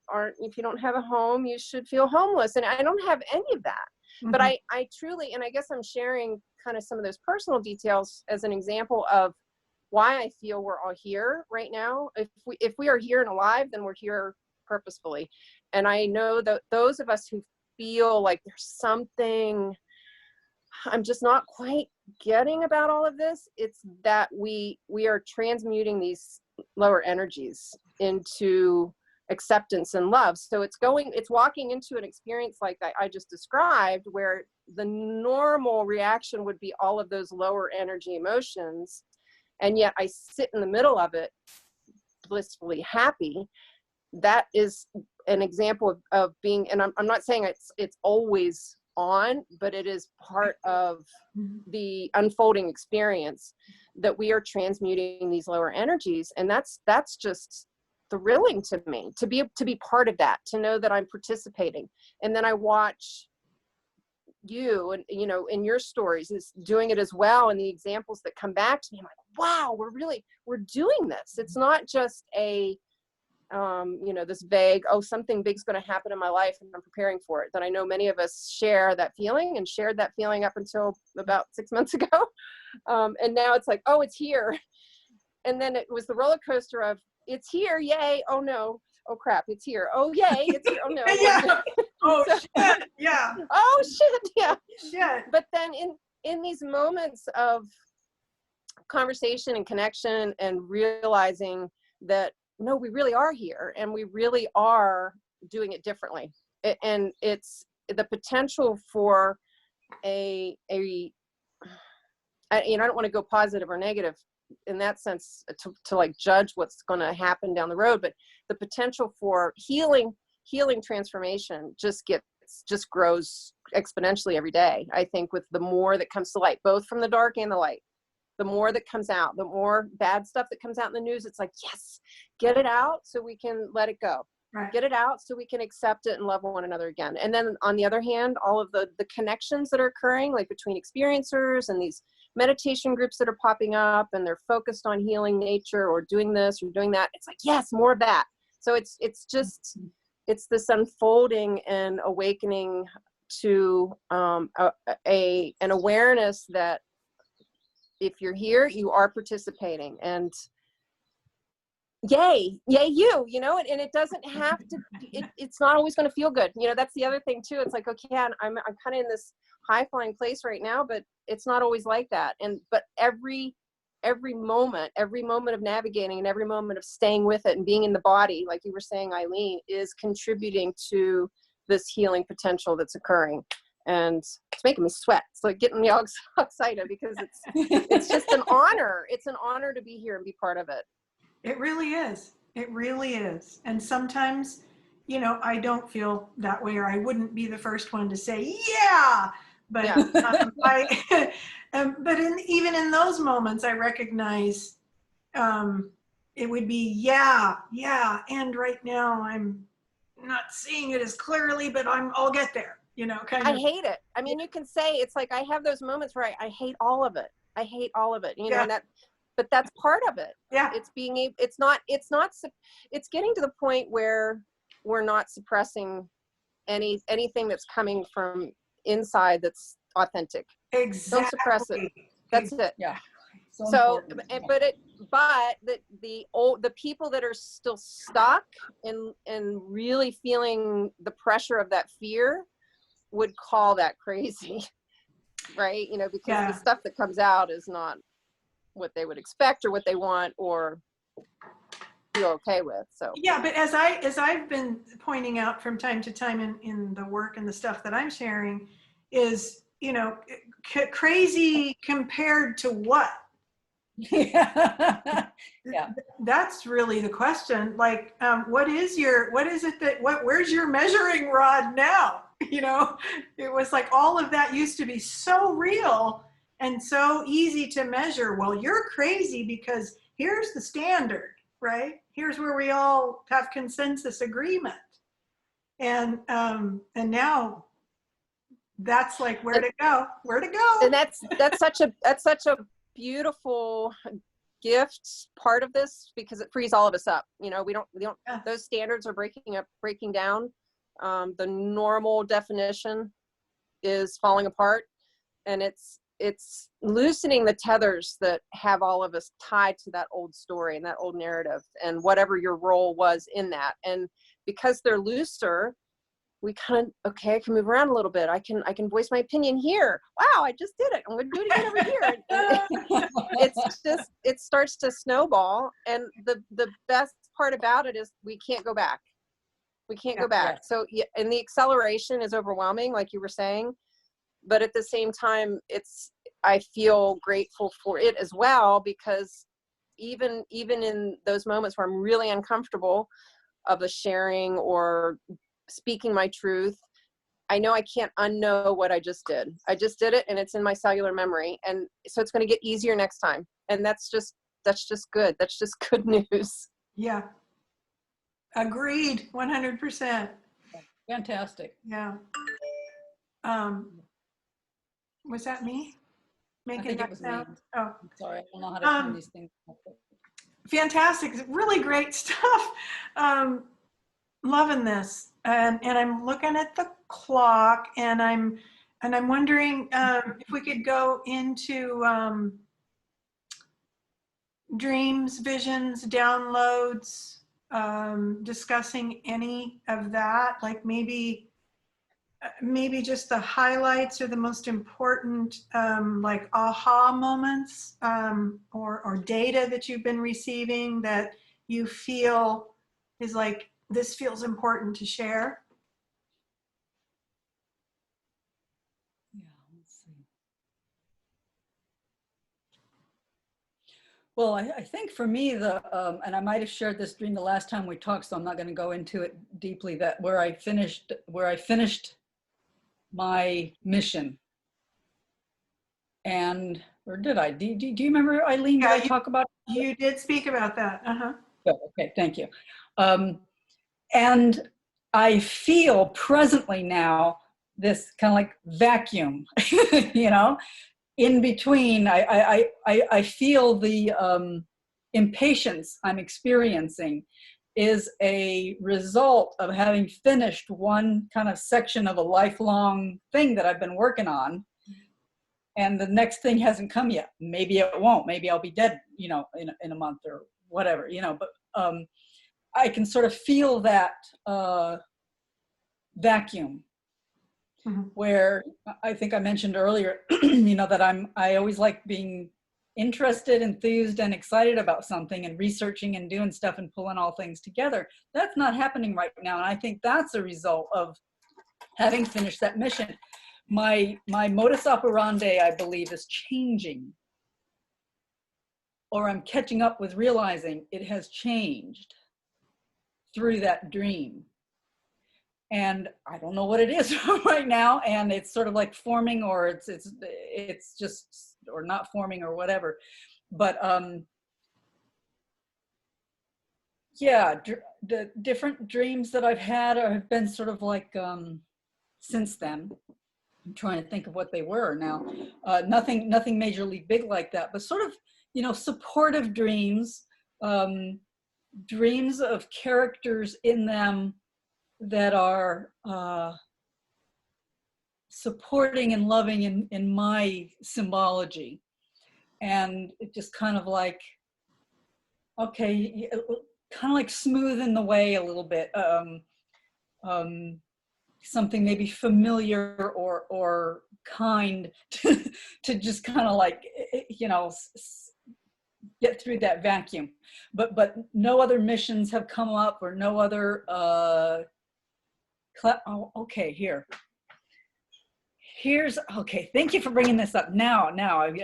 don't have a home, you should feel homeless. And I don't have any of that. Mm-hmm. But I truly, and I guess I'm sharing kind of some of those personal details as an example of why I feel we're all here right now. If we are here and alive, then we're here purposefully. And I know that those of us who feel like there's something I'm just not quite getting about all of this, it's that we are transmuting these lower energies into acceptance and love. So it's walking into an experience like that I just described, where the normal reaction would be all of those lower energy emotions, and yet I sit in the middle of it blissfully happy. That is an example of being, and I'm not saying it's always on, but it is part of the unfolding experience that we are transmuting these lower energies. And that's just thrilling to me to be part of that, to know that I'm participating. And then I watch you, and you know, in your stories is doing it as well, and the examples that come back to me, I'm like, wow, we're doing this. It's not just a you know, this vague, oh, something big's going to happen in my life and I'm preparing for it. That I know many of us share that feeling, and shared that feeling up until about 6 months ago. And now it's like, oh, it's here. And then it was the roller coaster of, it's here, yay, oh no, oh crap, it's here, oh yay, it's here, oh no. Yeah. Oh shit, yeah. Oh shit, yeah. Shit. But then in these moments of conversation and connection and realizing that, no, we really are here, and we really are doing it differently. And it's the potential for I don't want to go positive or negative in that sense to like judge what's going to happen down the road, but the potential for healing transformation just grows exponentially every day. I think with the more that comes to light, both from the dark and the light. The more that comes out, the more bad stuff that comes out in the news, it's like, yes, get it out so we can let it go. Right. Get it out so we can accept it and love one another again. And then on the other hand, all of the connections that are occurring, like between experiencers and these meditation groups that are popping up, and they're focused on healing nature or doing this or doing that. It's like, yes, more of that. So it's this unfolding and awakening to an awareness that if you're here, you are participating, and yay, you know, and it doesn't have to, it's not always going to feel good. You know, that's the other thing too. It's like, okay, I'm kind of in this high flying place right now, but it's not always like that. But every moment of navigating and every moment of staying with it and being in the body, like you were saying, Eileen, is contributing to this healing potential that's occurring. And it's making me sweat. It's like getting me all excited because it's just an honor. It's an honor to be here and be part of it. It really is. It really is. And sometimes, you know, I don't feel that way, or I wouldn't be the first one to say, yeah. But yeah. Even in those moments, I recognize it would be, yeah. And right now I'm not seeing it as clearly, but I'll get there. You know, I hate it. I mean, you can say it's like I have those moments where I hate all of it. I hate all of it. You know, but that's part of it. Yeah. It's getting to the point where we're not suppressing anything that's coming from inside that's authentic. Exactly. Don't suppress it. That's it. Yeah. So but but the people that are still stuck and really feeling the pressure of that fear would call that crazy, right? You know, because the stuff that comes out is not what they would expect or what they want or feel okay with. So yeah, but as I've been pointing out from time to time in the work and the stuff that I'm sharing is, you know, crazy compared to what? Yeah. Yeah. That's really the question. Like, where's your measuring rod now? You know, it was like all of that used to be so real and so easy to measure. Well, you're crazy because here's the standard, right? Here's where we all have consensus agreement. And now that's like where to go. and that's such a beautiful gift part of this, because it frees all of us up. You know, we don't those standards are breaking down. The normal definition is falling apart, and it's loosening the tethers that have all of us tied to that old story and that old narrative and whatever your role was in that. And because they're looser, we kind of, okay, I can move around a little bit. I can voice my opinion here. Wow, I just did it. I'm going to do it again over here. It starts to snowball. And the best part about it is we can't go back. We can't go back. Yeah. So, yeah, and the acceleration is overwhelming, like you were saying. But at the same time, I feel grateful for it as well, because even in those moments where I'm really uncomfortable of a sharing or speaking my truth, I know I can't unknow what I just did. I just did it, and it's in my cellular memory, and so it's going to get easier next time. And that's just good. That's just good news. Yeah. Agreed. 100%. Fantastic. Yeah. Was that me making that sound? Me. Oh, I'm sorry. I don't know how to turn these things off. Fantastic. Really great stuff. Loving this. And I'm looking at the clock, and I'm wondering if we could go into dreams, visions, downloads, discussing any of that, like maybe just the highlights or the most important like aha moments or data that you've been receiving that you feel is like, this feels important to share. Yeah, let's see. Well, I think for me, and I might have shared this dream the last time we talked, so I'm not going to go into it deeply, that where I finished my mission. And, or did I? Do you remember, Eileen? Yeah, did I talk about it? You did speak about that. Good, okay, thank you. And I feel presently now this kind of like vacuum, you know, in between. I feel the impatience I'm experiencing is a result of having finished one kind of section of a lifelong thing that I've been working on. And the next thing hasn't come yet. Maybe it won't. Maybe I'll be dead, you know, in a month or whatever, you know. But I can sort of feel that vacuum, where I think I mentioned earlier, you know, that I always like being interested, enthused, and excited about something, and researching and doing stuff and pulling all things together. That's not happening right now, and I think that's a result of having finished that mission. My modus operandi, I believe, is changing, or I'm catching up with realizing it has changed through that dream. And I don't know what it is right now, and it's sort of like forming, or it's just, or not forming, or whatever. But yeah, the different dreams that I've had have been sort of like since then. I'm trying to think of what they were now. Nothing majorly big like that, but sort of, you know, supportive dreams, dreams of characters in them that are supporting and loving in my symbology. And it just kind of like okay, kind of like smoothing the way a little bit. Something maybe familiar or kind to just kind of like, you know, get through that vacuum. But no other missions have come up, or no other, oh, okay, here's, okay, thank you for bringing this up now,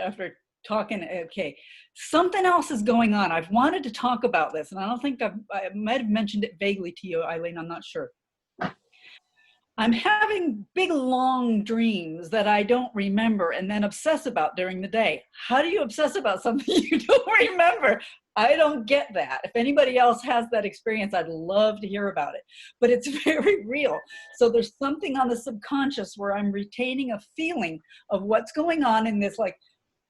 after talking, okay, something else is going on. I've wanted to talk about this, and I don't think I might have mentioned it vaguely to you, Eileen, I'm not sure. I'm having big, long dreams that I don't remember and then obsess about during the day. How do you obsess about something you don't remember? I don't get that. If anybody else has that experience, I'd love to hear about it. But it's very real. So there's something on the subconscious where I'm retaining a feeling of what's going on in this like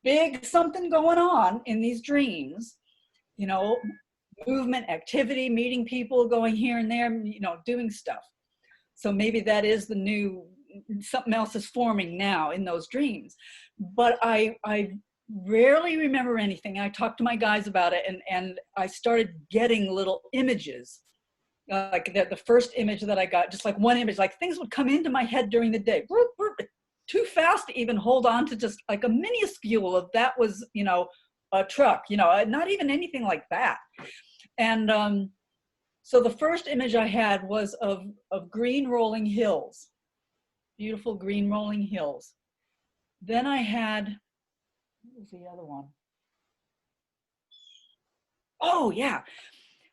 big something going on in these dreams, you know, movement, activity, meeting people, going here and there, you know, doing stuff. So maybe that is the new, something else is forming now in those dreams. But I rarely remember anything. I talked to my guys about it, and I started getting little images. Like the first image that I got, just like one image, like things would come into my head during the day. Too fast to even hold on to, just like a minuscule of that was, you know, a truck, you know, not even anything like that. And so the first image I had was of green rolling hills, beautiful green rolling hills. Then I had, what was the other one? Oh yeah,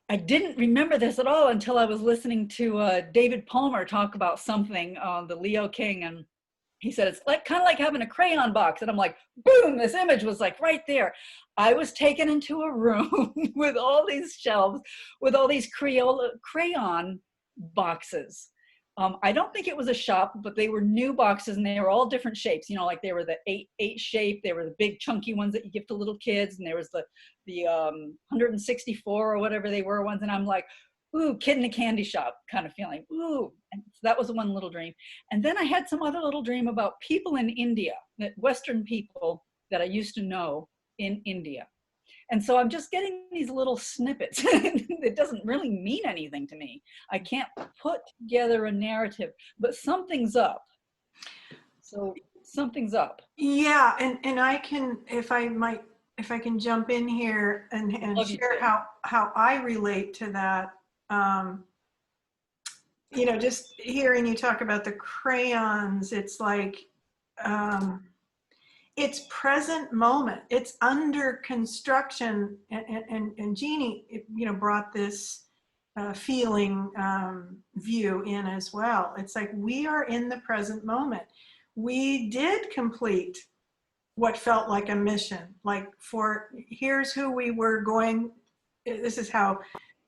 I didn't remember this at all until I was listening to David Palmer talk about something, the Leo King, and he said, it's like kind of like having a crayon box. And I'm like, boom, this image was like right there. I was taken into a room with all these shelves, with all these crayon boxes. I don't think it was a shop, but they were new boxes, and they were all different shapes. You know, like they were the eight shape. They were the big chunky ones that you give to little kids. And there was the 164 or whatever they were ones. And I'm like, ooh, kid in a candy shop kind of feeling. Ooh, and so that was one little dream. And then I had some other little dream about people in India, Western people that I used to know in India. And so I'm just getting these little snippets. It doesn't really mean anything to me. I can't put together a narrative, but something's up. So something's up. Yeah, and I can, if I can jump in here and share how I relate to that. You know, just hearing you talk about the crayons, it's like, it's present moment. It's under construction, and Jeannie, you know, brought this feeling view in as well. It's like we are in the present moment. We did complete what felt like a mission. Like, for here's who we were going. This is how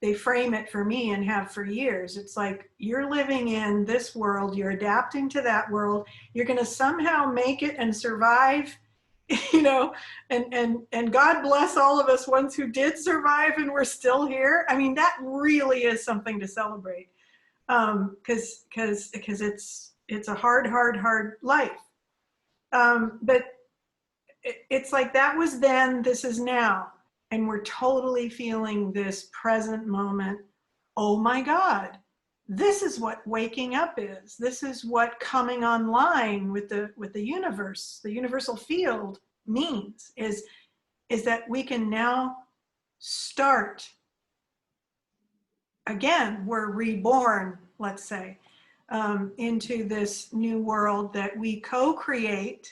they frame it for me and have for years. It's like, you're living in this world, you're adapting to that world, you're going to somehow make it and survive, you know, and God bless all of us ones who did survive and we're still here. I mean, that really is something to celebrate, because it's a hard life. But it's like, that was then, this is now. And we're totally feeling this present moment. Oh my God, this is what waking up is. This is what coming online with the universe, the universal field means, is that we can now start again. We're reborn, let's say, into this new world that we co-create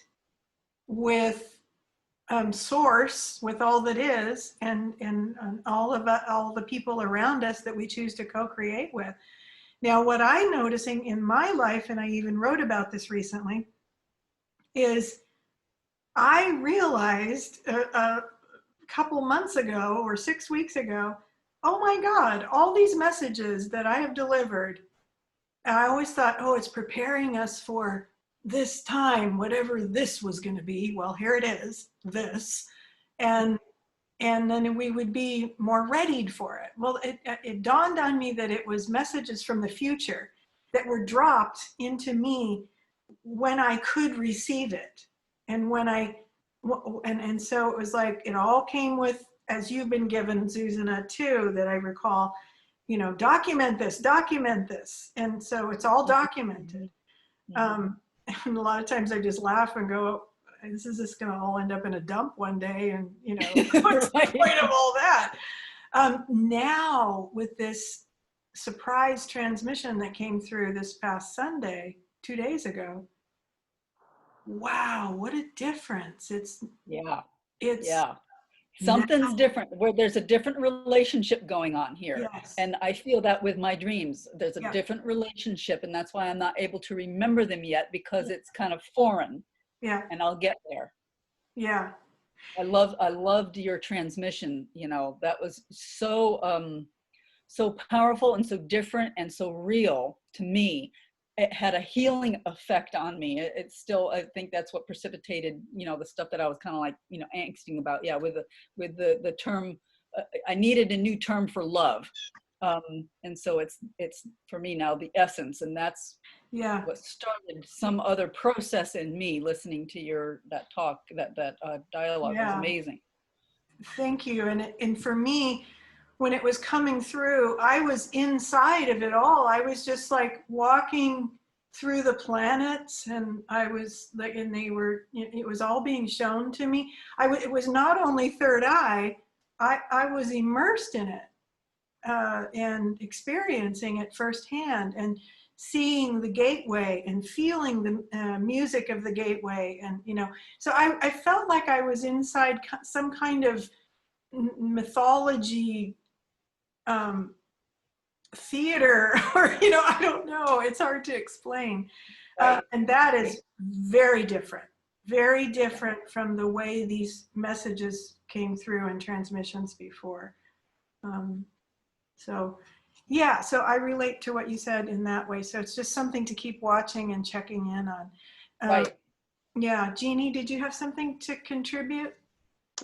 with source, with all that is, and all the people around us that we choose to co-create with. Now, what I'm noticing in my life, and I even wrote about this recently, is I realized a couple months ago or 6 weeks ago, oh my God, all these messages that I have delivered, I always thought, oh, it's preparing us for this time, whatever this was going to be. Well, here it is, this, and then we would be more readied for it. Well, it dawned on me that it was messages from the future that were dropped into me when I could receive it, and when and so it was like it all came with as you've been given, Zuzanna, too, that I recall, you know, document this, document this. And so it's all documented. And a lot of times I just laugh and go, this is just going to all end up in a dump one day. And, you know, what's the point of all that? Now with this surprise transmission that came through this past Sunday, 2 days ago, wow, what a difference. It's something's different, where there's a different relationship going on here. Yes. And I feel that with my dreams, there's a different relationship, and that's why I'm not able to remember them yet, because it's kind of foreign. Yeah. And I'll get there. Yeah. I loved your transmission. You know, that was so so powerful and so different and so real to me. It had a healing effect on me. It's still, I think that's what precipitated, you know, the stuff that I was kind of like, you know, angsting about. Yeah, with the term, I needed a new term for love. And so it's for me now the essence, and that's what started some other process in me. Listening to that talk, that dialogue was amazing. Thank you. And for me, when it was coming through, I was inside of it all. I was just like walking through the planets, and I was like, and it was all being shown to me. It was not only third eye, I was immersed in it and experiencing it firsthand, and seeing the gateway and feeling the music of the gateway. And, you know, so I felt like I was inside some kind of mythology theater, or, you know, I don't know, it's hard to explain. And that is very different from the way these messages came through in transmissions before. So yeah, so I relate to what you said in that way. So it's just something to keep watching and checking in on. Right. Yeah, Jeannie, did you have something to contribute?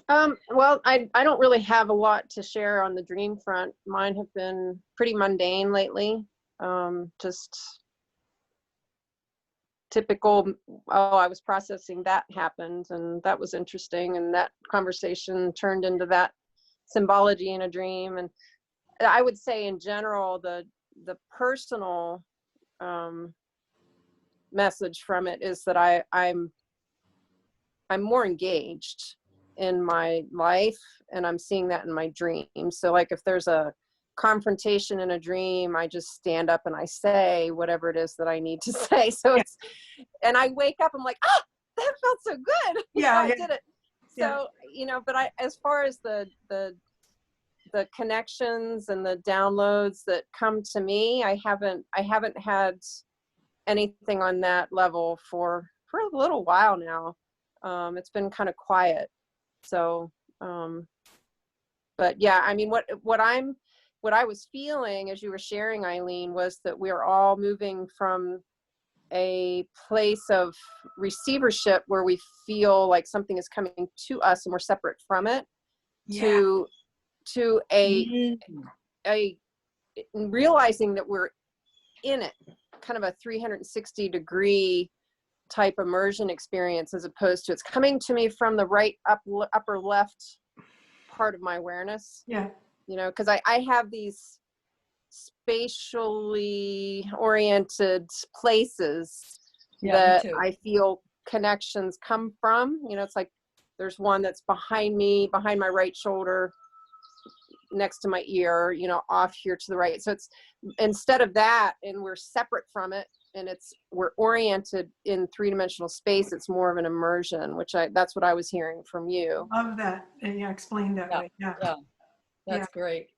Well, I don't really have a lot to share on the dream front. Mine have been pretty mundane lately. Just typical, oh, I was processing that happened, and that was interesting, and that conversation turned into that symbology in a dream. And I would say in general, the personal message from it is that I'm more engaged in my life, and I'm seeing that in my dreams. So like if there's a confrontation in a dream, I just stand up and I say whatever it is that I need to say. So it's, and I wake up, I'm like, ah, that felt so good. Yeah, I did it. So, you know, but as far as the connections and the downloads that come to me, I haven't had anything on that level for a little while now. It's been kind of quiet. So, but yeah, I mean, what I was feeling as you were sharing, Eileen, was that we're all moving from a place of receivership where we feel like something is coming to us and we're separate from it, to a realizing that we're in it, kind of a 360-degree type immersion experience, as opposed to it's coming to me from the right upper left part of my awareness. Yeah. You know, because I have these spatially oriented places that I feel connections come from. You know, it's like there's one that's behind me, behind my right shoulder, next to my ear, you know, off here to the right. So it's, instead of that, and we're separate from it, and we're oriented in three-dimensional space, it's more of an immersion, that's what I was hearing from you. Love that. And yeah, explain that way. Yeah. That's great.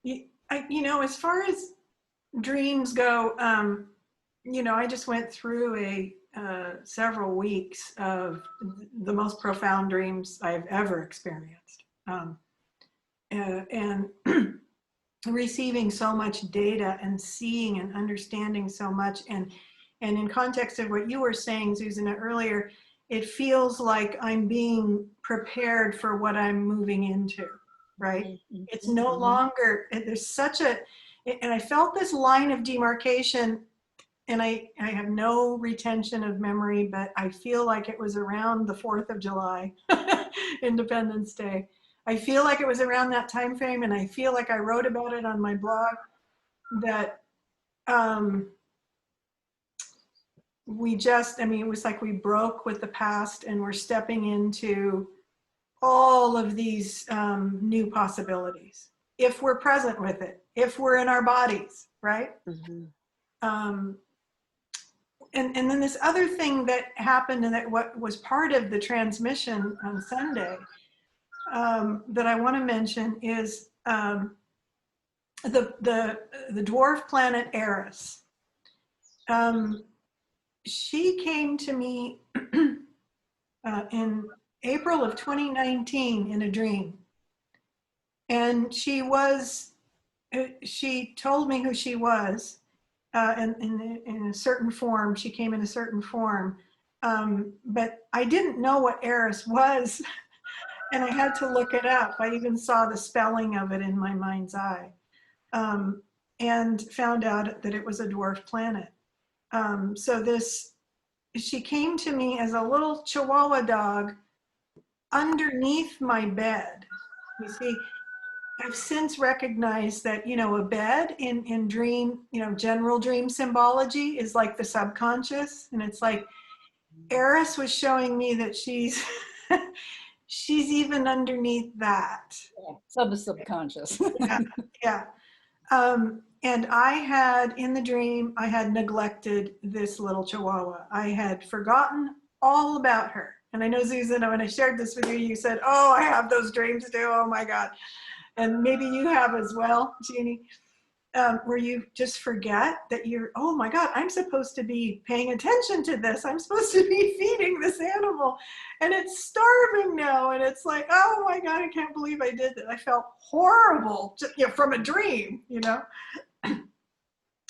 You know, as far as dreams go, you know, I just went through several weeks of the most profound dreams I've ever experienced. And receiving so much data and seeing and understanding so much. And in context of what you were saying, Zuzanna, earlier, it feels like I'm being prepared for what I'm moving into, right? Mm-hmm. It's no longer, there's such a, and I felt this line of demarcation, and I have no retention of memory, but I feel like it was around the 4th of July, Independence Day. I feel like it was around that time frame, and I feel like I wrote about it on my blog, that it was like we broke with the past and we're stepping into all of these new possibilities. If we're present with it, if we're in our bodies, right? And then this other thing that happened, and that what was part of the transmission on Sunday, that I want to mention is the dwarf planet Eris. She came to me in April of 2019 in a dream, and she told me who she was, in a certain form. She came in a certain form, but I didn't know what Eris was. And I had to look it up. I even saw the spelling of it in my mind's eye, and found out that it was a dwarf planet. She came to me as a little Chihuahua dog underneath my bed. You see, I've since recognized that, a bed in dream, general dream symbology is like the subconscious. And it's like Eris was showing me that she's she's even underneath that. Subconscious. Yeah. And I had, in the dream, I had neglected this little Chihuahua. I had forgotten all about her. And I know, Zuzanna, when I shared this with you, you said, oh, I have those dreams too. Oh my God. And maybe you have as well, Jeannie. Where you just forget that oh my God, I'm supposed to be paying attention to this. I'm supposed to be feeding this animal, and it's starving now. And it's like, oh my God, I can't believe I did that. I felt horrible, just, from a dream,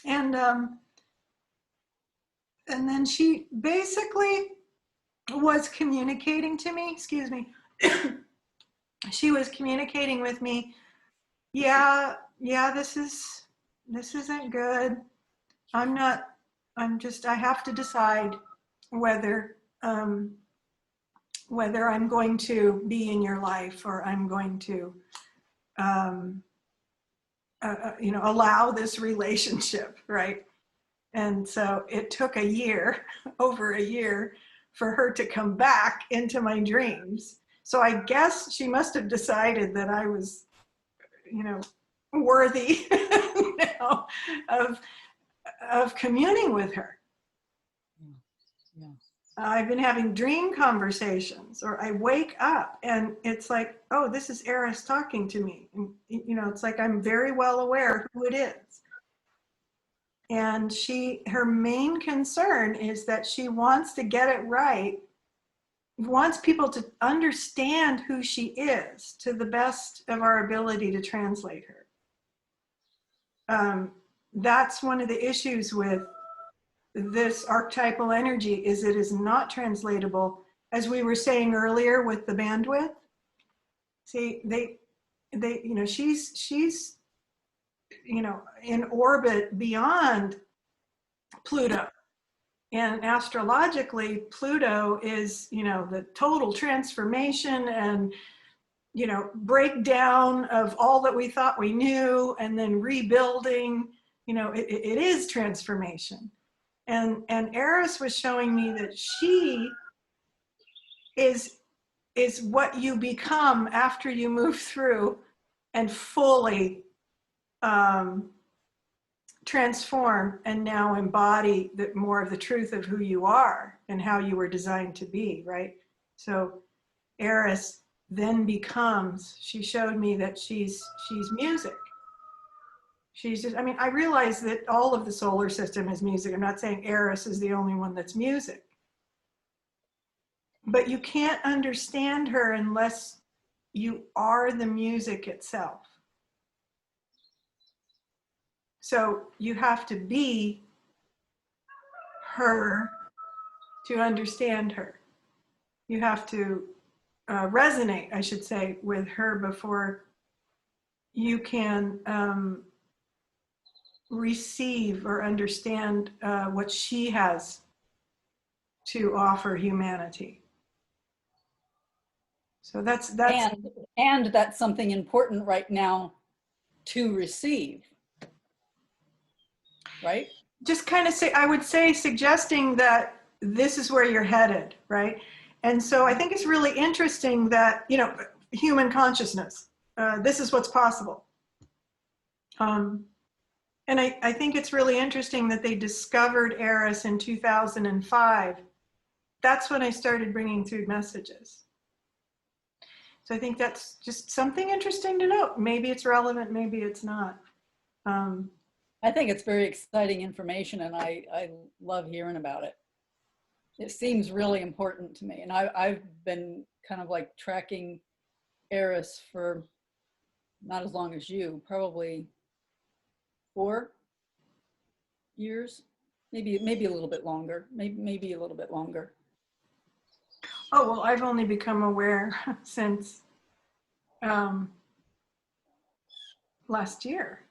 And then she basically was communicating to me, excuse me. She was communicating with me. Yeah, this isn't good. I have to decide whether I'm going to be in your life, or I'm going to, allow this relationship, right? And so it took over a year, for her to come back into my dreams. So I guess she must have decided that I was, worthy now of communing with her. Yeah. I've been having dream conversations, or I wake up and it's like, oh, this is Eris talking to me. And, it's like I'm very well aware who it is. And her main concern is that she wants to get it right, wants people to understand who she is to the best of our ability to translate her. That's one of the issues with this archetypal energy, is it is not translatable, as we were saying earlier with the bandwidth. See, she's in orbit beyond Pluto, and astrologically Pluto is the total transformation and breakdown of all that we thought we knew, and then rebuilding. It is transformation. And Eris was showing me that she is what you become after you move through and fully transform, and now embody more of the truth of who you are and how you were designed to be, right? So Eris then becomes, she showed me that she's music. She's just, I realize that all of the solar system is music. I'm not saying Eris is the only one that's music. But you can't understand her unless you are the music itself. So you have to be her to understand her. You have to resonate, I should say, with her before you can receive or understand what she has to offer humanity. So that's and that's something important right now to receive, right? just kind of say, I would say, suggesting that this is where you're headed, right? And so I think it's really interesting that, you know, human consciousness, this is what's possible. And I think it's really interesting that they discovered Eris in 2005. That's when I started bringing through messages. So I think that's just something interesting to note. Maybe it's relevant, maybe it's not. I think it's very exciting information, and I love hearing about it. It seems really important to me. And I've been kind of like tracking Eris for not as long as you, probably 4 years, maybe a little bit longer, maybe a little bit longer. Oh, well, I've only become aware since last year.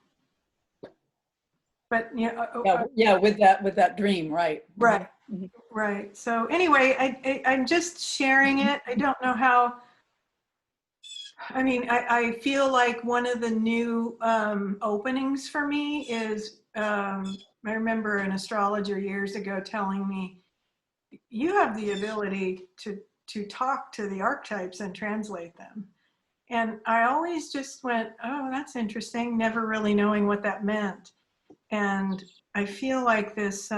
But yeah, with that dream, right? Right, Mm-hmm. right. So anyway, I'm just sharing it. I don't know how. I mean, I feel like one of the new openings for me is, I remember an astrologer years ago telling me, you have the ability to talk to the archetypes and translate them. And I always just went, oh, that's interesting, never really knowing what that meant. And I feel like this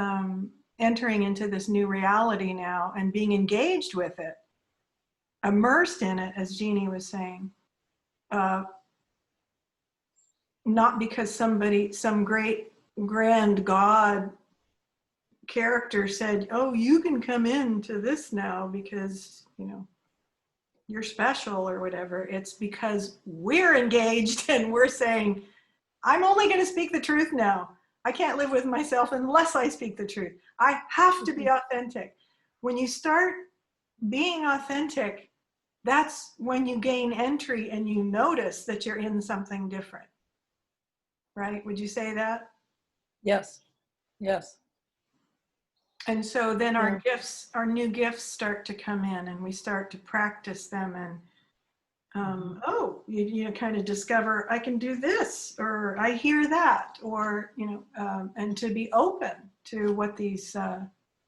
entering into this new reality now and being engaged with it, immersed in it, as Jeannie was saying, not because some great grand God character said, oh, you can come into this now because, you know, you're special or whatever. It's because we're engaged and we're saying, I'm only going to speak the truth now. I can't live with myself unless I speak the truth. I have to be authentic. When you start being authentic, that's when you gain entry and you notice that you're in something different. Right? Would you say that? Yes. Yes. And so then our gifts, our new gifts start to come in and we start to practice them and oh, you kind of discover I can do this, or I hear that, or, you know, and to be open to what these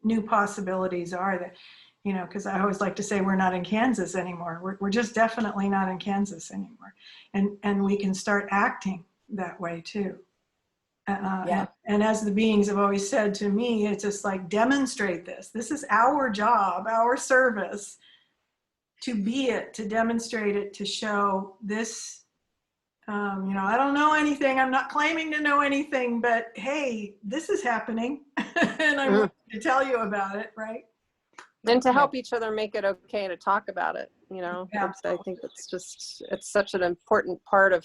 new possibilities are that, you know, because I always like to say we're not in Kansas anymore. We're just definitely not in Kansas anymore. And we can start acting that way too. Yeah. And as the beings have always said to me, it's just like, demonstrate this. This is our job, our service, to be it, to demonstrate it, to show this. You know, I don't know anything. I'm not claiming to know anything, but hey, this is happening. And I want to tell you about it, right? And to help each other make it okay to talk about it, you know. Yeah. I think it's such an important part of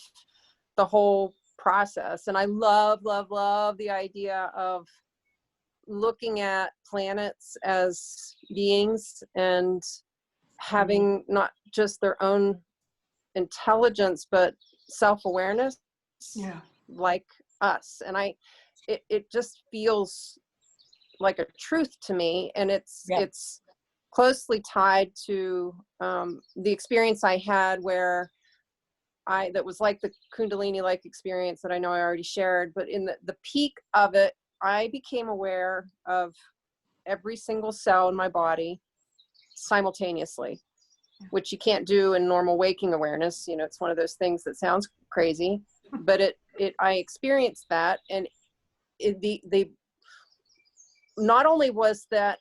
the whole process. And I love the idea of looking at planets as beings and having not just their own intelligence, but self-awareness, like us. And it just feels like a truth to me. And it's closely tied to the experience I had where that was like the Kundalini-like experience that I know I already shared, but in the peak of it, I became aware of every single cell in my body simultaneously, which you can't do in normal waking awareness. You know, it's one of those things that sounds crazy, but I experienced that. And the not only was that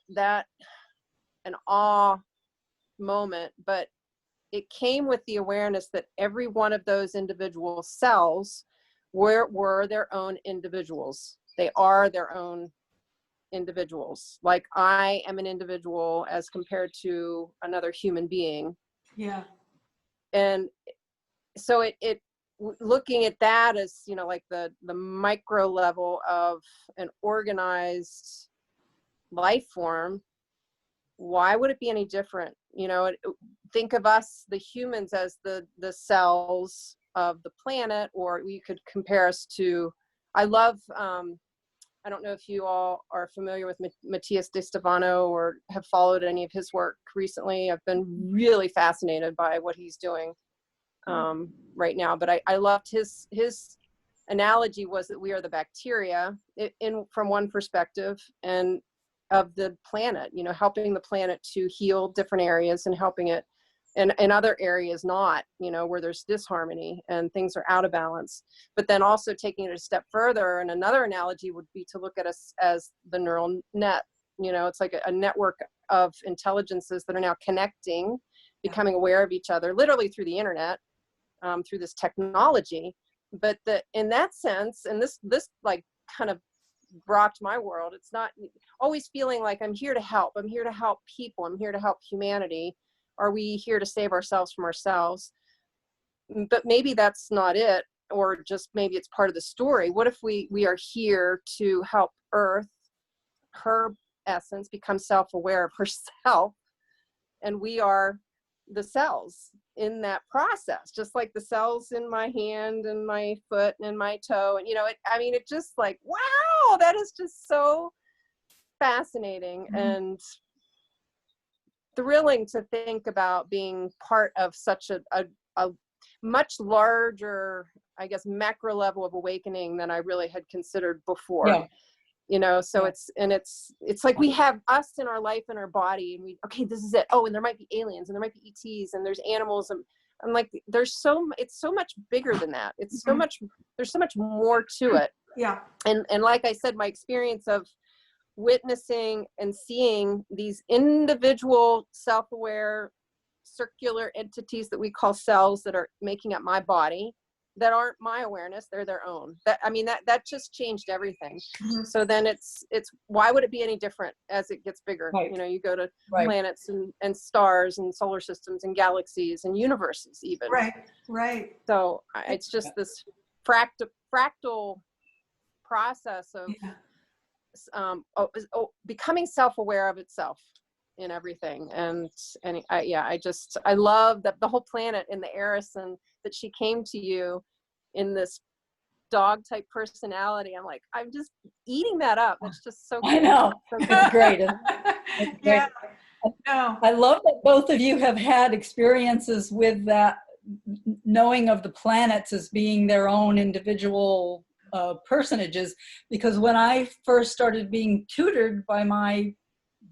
an awe moment, but it came with the awareness that every one of those individual cells were their own individuals. They are their own individuals. Like I am an individual as compared to another human being. Yeah. And so it looking at that as, you know, like the micro level of an organized life form, why would it be any different? You know, think of us, the humans, as the cells of the planet, or you could compare us to, I love I don't know if you all are familiar with Matthias de Stefano or have followed any of his work recently. I've been really fascinated by what he's doing right now. But I loved his analogy was that we are the bacteria from one perspective, and of the planet, you know, helping the planet to heal different areas and helping it in other areas not, you know, where there's disharmony and things are out of balance. But then also taking it a step further, and another analogy would be to look at us as the neural net. You know, it's like a network of intelligences that are now connecting, becoming aware of each other, literally through the internet, through this technology. But in that sense, and this like kind of rocked my world. It's not always feeling like I'm here to help. I'm here to help people. I'm here to help humanity. Are we here to save ourselves from ourselves? But maybe that's not it, or just maybe it's part of the story. What if we are here to help Earth, her essence, become self-aware of herself, and we are the cells in that process, just like the cells in my hand and my foot and my toe. And, you know, it just like, wow, that is just so fascinating and thrilling to think about being part of such a much larger, I guess, macro level of awakening than I really had considered before. Yeah. You know, so it's like we have us in our life and our body, and okay, this is it. Oh, and there might be aliens, and there might be ETs, and there's animals, and I'm like, it's so much bigger than that. It's so much, there's so much more to it. Yeah. And like I said, my experience of witnessing and seeing these individual self-aware circular entities that we call cells that are making up my body, that aren't my awareness, they're their own. That just changed everything. So then it's why would it be any different as it gets bigger? Right. You know, you go to planets and stars and solar systems and galaxies and universes even. Right. So it's just this fractal process of becoming self-aware of itself in everything. And I love that the whole planet and the heiress, and that she came to you in this dog type personality. I'm like, I'm just eating that up. It's just so cool. I know. It's great. It's great. Yeah. No. I love that both of you have had experiences with that, knowing of the planets as being their own individual personages, because when I first started being tutored by my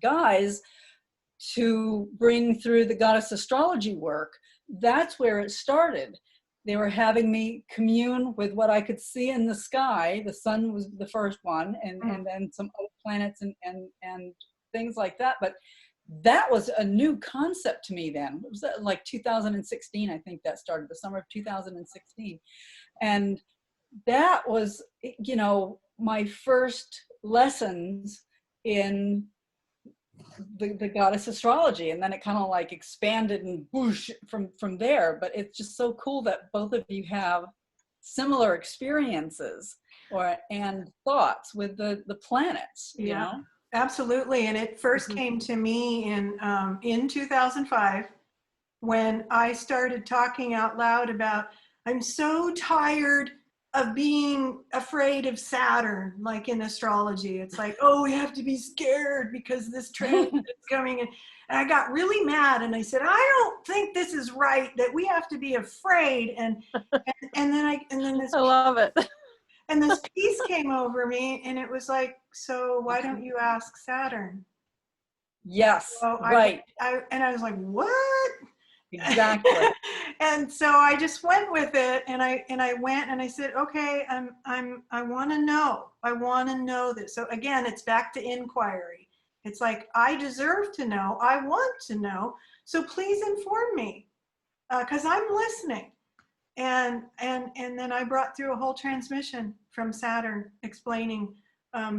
guys to bring through the goddess astrology work, that's where it started. They were having me commune with what I could see in the sky. The sun was the first one, and then some other planets and things like that. But that was a new concept to me then. It was like 2016, I think that started, the summer of 2016. And that was, you know, my first lessons in the goddess astrology, and then it kind of like expanded and whoosh from there. But it's just so cool that both of you have similar experiences and thoughts with the planets. You know? Absolutely. And it first came to me in 2005 when I started talking out loud about, I'm so tired of being afraid of Saturn, like in astrology. It's like, oh, we have to be scared because this transit is coming in. And I got really mad, and I said, I don't think this is right, that we have to be afraid. And then this, I love it. And this peace came over me, and it was like, so why don't you ask Saturn? Yes, so right. I was like, what? Exactly. And so I just went with it, and I went and I said, okay, I want to know. I want to know this. So again, it's back to inquiry. It's like, I deserve to know. I want to know. So please inform me, because I'm listening. And then I brought through a whole transmission from Saturn explaining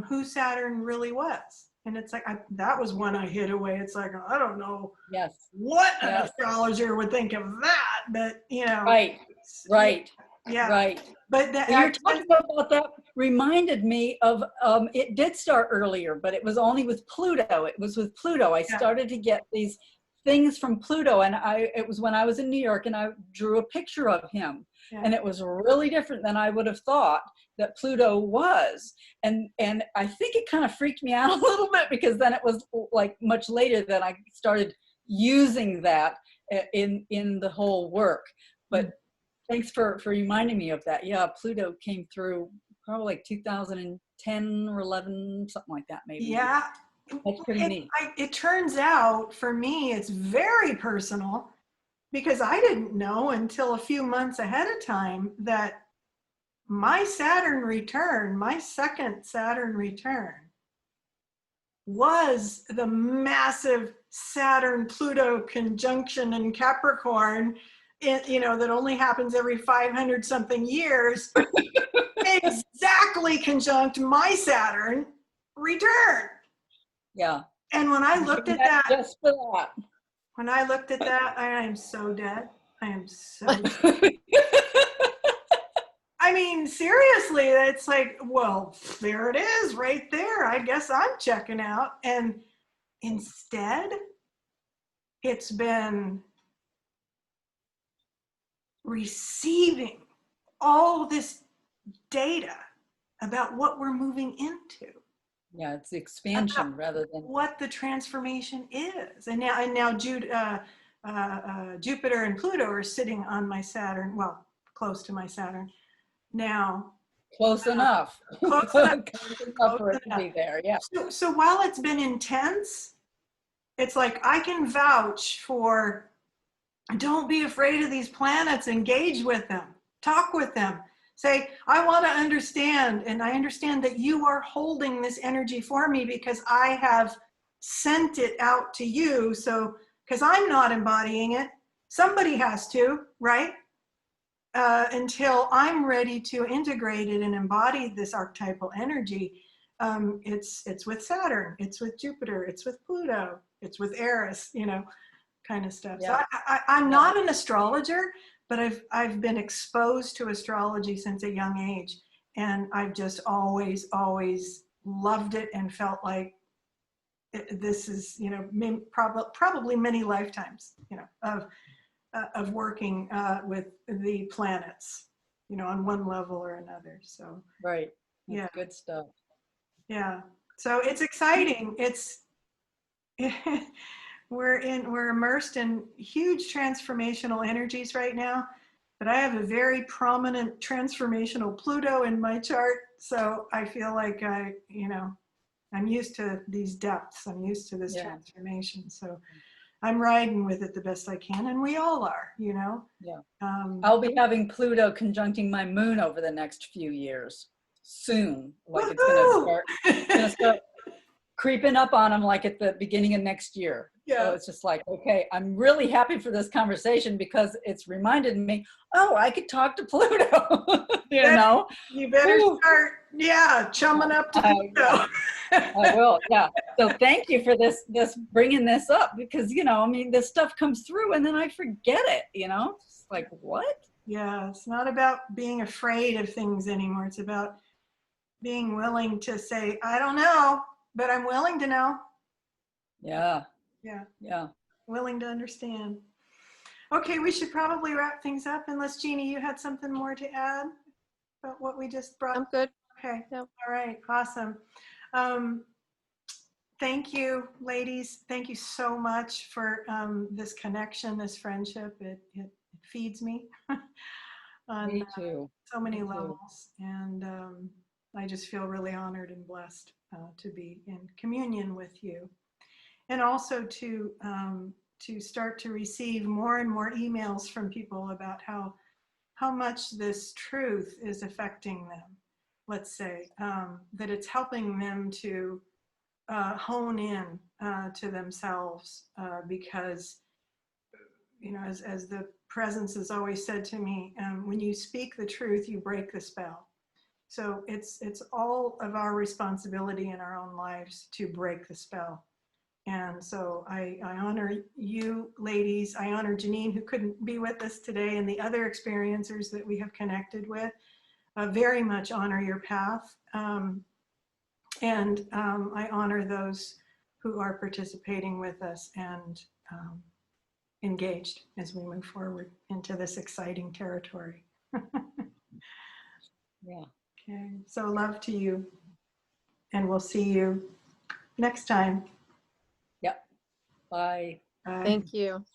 who Saturn really was. And it's like, that was one I hid away. It's like, I don't know what an astrologer would think of that, but you know. Right. Yeah. Right. But you're talking about that reminded me of, it did start earlier, but it was only with Pluto. It was with Pluto. I started to get these things from Pluto, and it was when I was in New York, and I drew a picture of him. And it was really different than I would have thought. that Pluto was. And I think it kind of freaked me out a little bit, because then it was like much later that I started using that in the whole work. But thanks for reminding me of that. Yeah, Pluto came through probably like 2010 or 11, something like that, maybe. Yeah. That's pretty neat. It turns out for me, it's very personal, because I didn't know until a few months ahead of time that my Saturn return, my second Saturn return, was the massive Saturn-Pluto conjunction in Capricorn, that only happens every 500 something years, exactly conjunct my Saturn return. Yeah. And when I looked at that, just for that. when I looked at that, I am so dead. I am so I mean, seriously, it's like, well, there it is right there. I guess I'm checking out. And instead, it's been receiving all this data about what we're moving into. Yeah, it's the expansion rather than what the transformation is. And now Jupiter and Pluto are sitting on my Saturn, well, close to my Saturn. Now, close enough. Close enough. Close enough for it to be there. Yeah. So while it's been intense, it's like I can vouch for, don't be afraid of these planets, engage with them, talk with them. Say, I want to understand, and I understand that you are holding this energy for me because I have sent it out to you. So, because I'm not embodying it, somebody has to, right? Until I'm ready to integrate it and embody this archetypal energy. It's with Saturn, it's with Jupiter, it's with Pluto, it's with Eris, kind of stuff. Yeah. So I'm not an astrologer, but I've been exposed to astrology since a young age, and I've just always loved it and felt like this is probably many lifetimes of working with the planets, on one level or another. So Right. That's yeah, good stuff. Yeah. So it's exciting. We're immersed in huge transformational energies right now, but I have a very prominent transformational Pluto in my chart. So I feel like I'm used to these depths. I'm used to this transformation. So I'm riding with it the best I can, and we all are, Yeah. I'll be having Pluto conjuncting my moon over the next few years. Soon, like it's gonna start creeping up on them like at the beginning of next year. Yeah. So it's just like, okay, I'm really happy for this conversation because it's reminded me, oh, I could talk to Pluto. You better start, chumming up to Pluto. I will, yeah. So thank you for this bringing this up, because this stuff comes through and then I forget it. It's like, what? Yeah, it's not about being afraid of things anymore. It's about being willing to say, I don't know, but I'm willing to know. Yeah. Yeah. Willing to understand. Okay, we should probably wrap things up, unless Jeannie, you had something more to add about what we just brought. I'm good. Okay. Yep. All right. Awesome. Thank you, ladies. Thank you so much for this connection, this friendship. It feeds me on Me too. so many levels. And I just feel really honored and blessed to be in communion with you. And also to start to receive more and more emails from people about how much this truth is affecting them. Let's say that it's helping them to hone in to themselves, because as the presence has always said to me, when you speak the truth, you break the spell. So it's all of our responsibility in our own lives to break the spell. And so I honor you, ladies. I honor Janine, who couldn't be with us today, and the other experiencers that we have connected with. Very much honor your path. And I honor those who are participating with us and engaged as we move forward into this exciting territory. Yeah. Okay, so love to you, and we'll see you next time. Yep. Bye. Bye. Thank you.